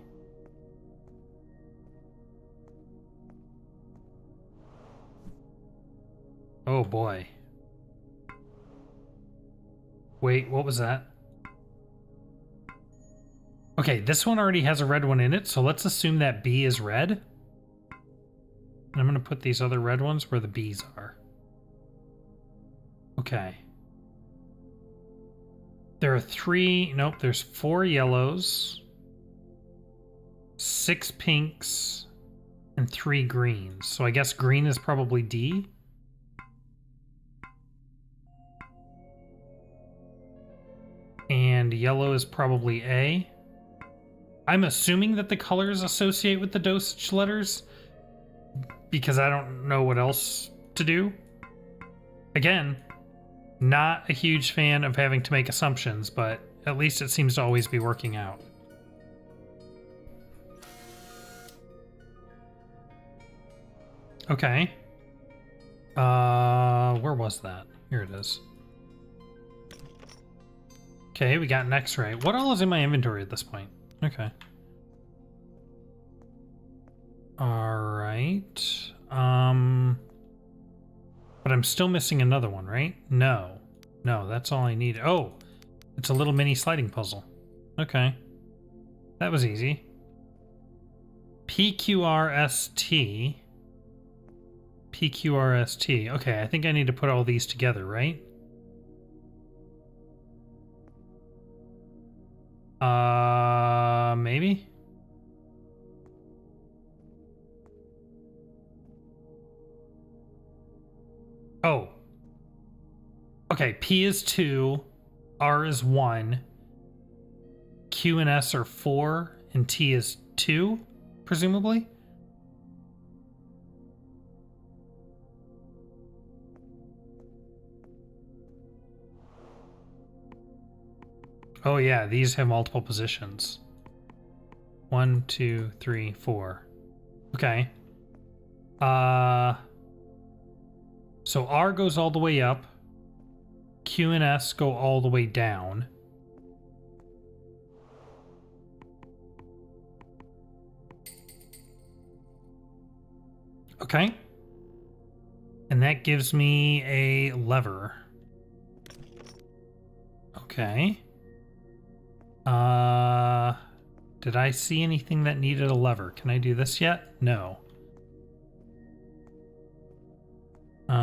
Oh boy. Wait, what was that? Okay, this one already has a red one in it, so let's assume that B is red. And I'm going to put these other red ones where the B's are. Okay. There are there's 4 yellows, 6 pinks, and 3 greens. So I guess green is probably D. And yellow is probably A. I'm assuming that the colors associate with the dosage letters because I don't know what else to do. Again, not a huge fan of having to make assumptions, but at least it seems to always be working out. Okay. Where was that? Here it is. Okay, we got an X-ray. What all is in my inventory at this point? Okay. Alright. But I'm still missing another one, right? No. No, that's all I need. Oh! It's a little mini sliding puzzle. Okay. That was easy. PQRST. PQRST. Okay, I think I need to put all these together, right? Maybe? Oh. Okay, P is 2, R is 1, Q and S are 4, and T is 2, presumably? Oh yeah, these have multiple positions. 1, 2, 3, 4. Okay. So R goes all the way up. Q and S go all the way down. Okay. And that gives me a lever. Okay. Did I see anything that needed a lever? Can I do this yet? No. Oh.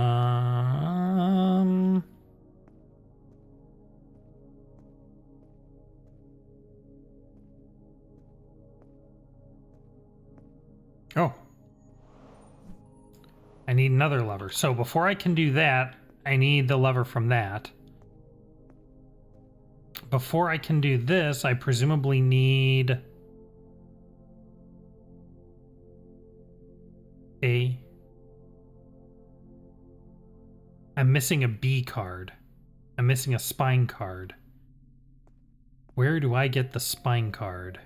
I need another lever. So before I can do that, I need the lever from that. Before I can do this, I presumably need I'm missing a B card. I'm missing a spine card. Where do I get the spine card?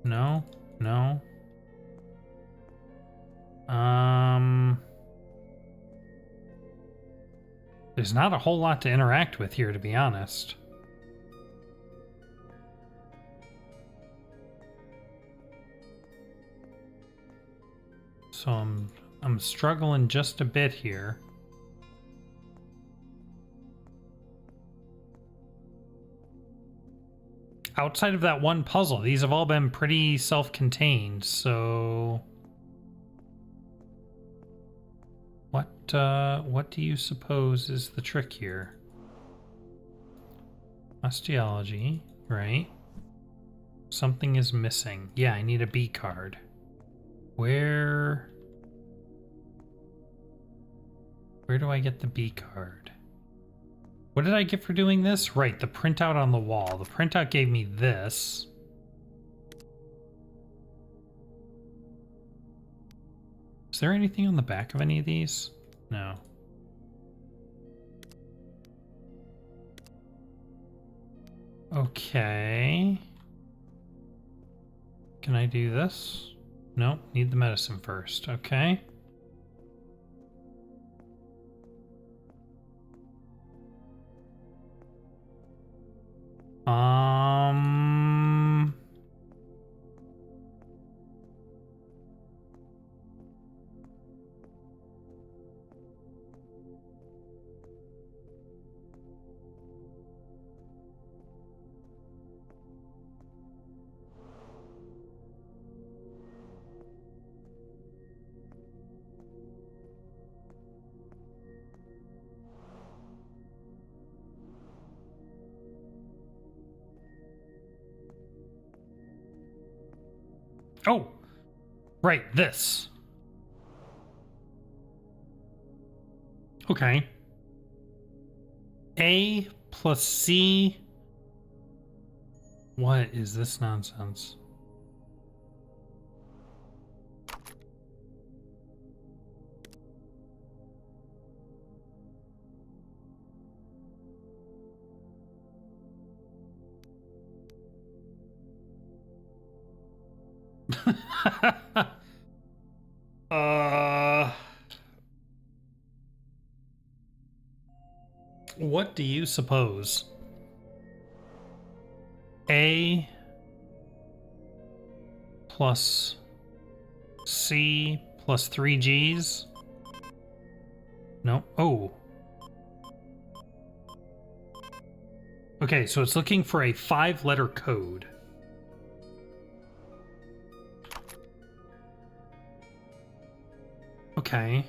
No, no. There's not a whole lot to interact with here, to be honest. So I'm struggling just a bit here. Outside of that one puzzle, these have all been pretty self-contained, so what do you suppose is the trick here? Osteology, right? Something is missing. Yeah, I need a B card. Where do I get the B card? What did I get for doing this? Right, the printout on the wall. The printout gave me this. Is there anything on the back of any of these? No. Okay. Can I do this? No, need the medicine first. Okay. Oh, right, this. Okay. A plus C. What is this nonsense? What do you suppose? A plus C plus 3 Gs? No. Oh. Okay, so it's looking for a 5-letter code. Okay.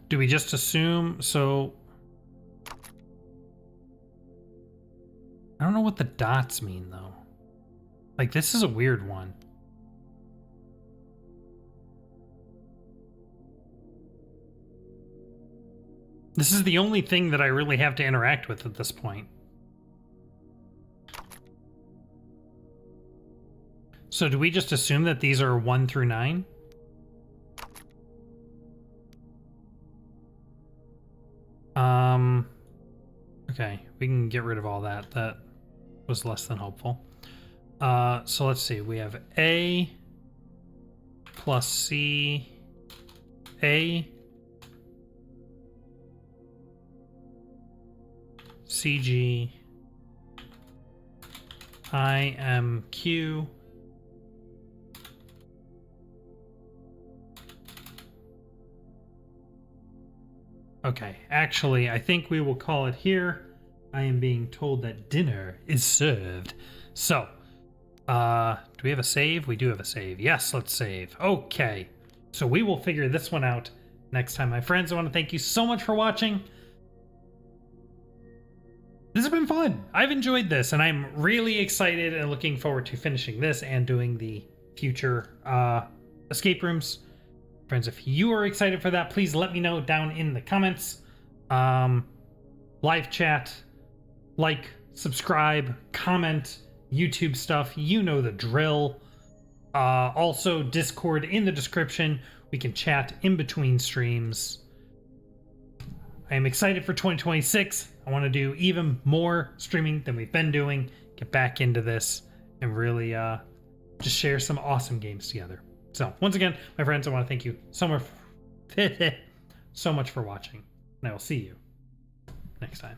Do we just assume? So I don't know what the dots mean though. Like, this is a weird one. This is the only thing that I really have to interact with at this point. So do we just assume that these are 1 through 9? Okay, we can get rid of all that. That was less than helpful. So let's see. We have A plus C, A, CG, IMQ, okay, actually, I think we will call it here. I am being told that dinner is served. So, do we have a save? We do have a save. Yes, let's save. Okay, so we will figure this one out next time, my friends. I want to thank you so much for watching. This has been fun. I've enjoyed this, and I'm really excited and looking forward to finishing this and doing the future escape rooms. Friends, if you are excited for that, please let me know down in the comments. Live chat, like, subscribe, comment, YouTube stuff. You know the drill. Also, Discord in the description. We can chat in between streams. I am excited for 2026. I want to do even more streaming than we've been doing. Get back into this and really just share some awesome games together. So, once again, my friends, I want to thank you so much for watching. And I will see you next time.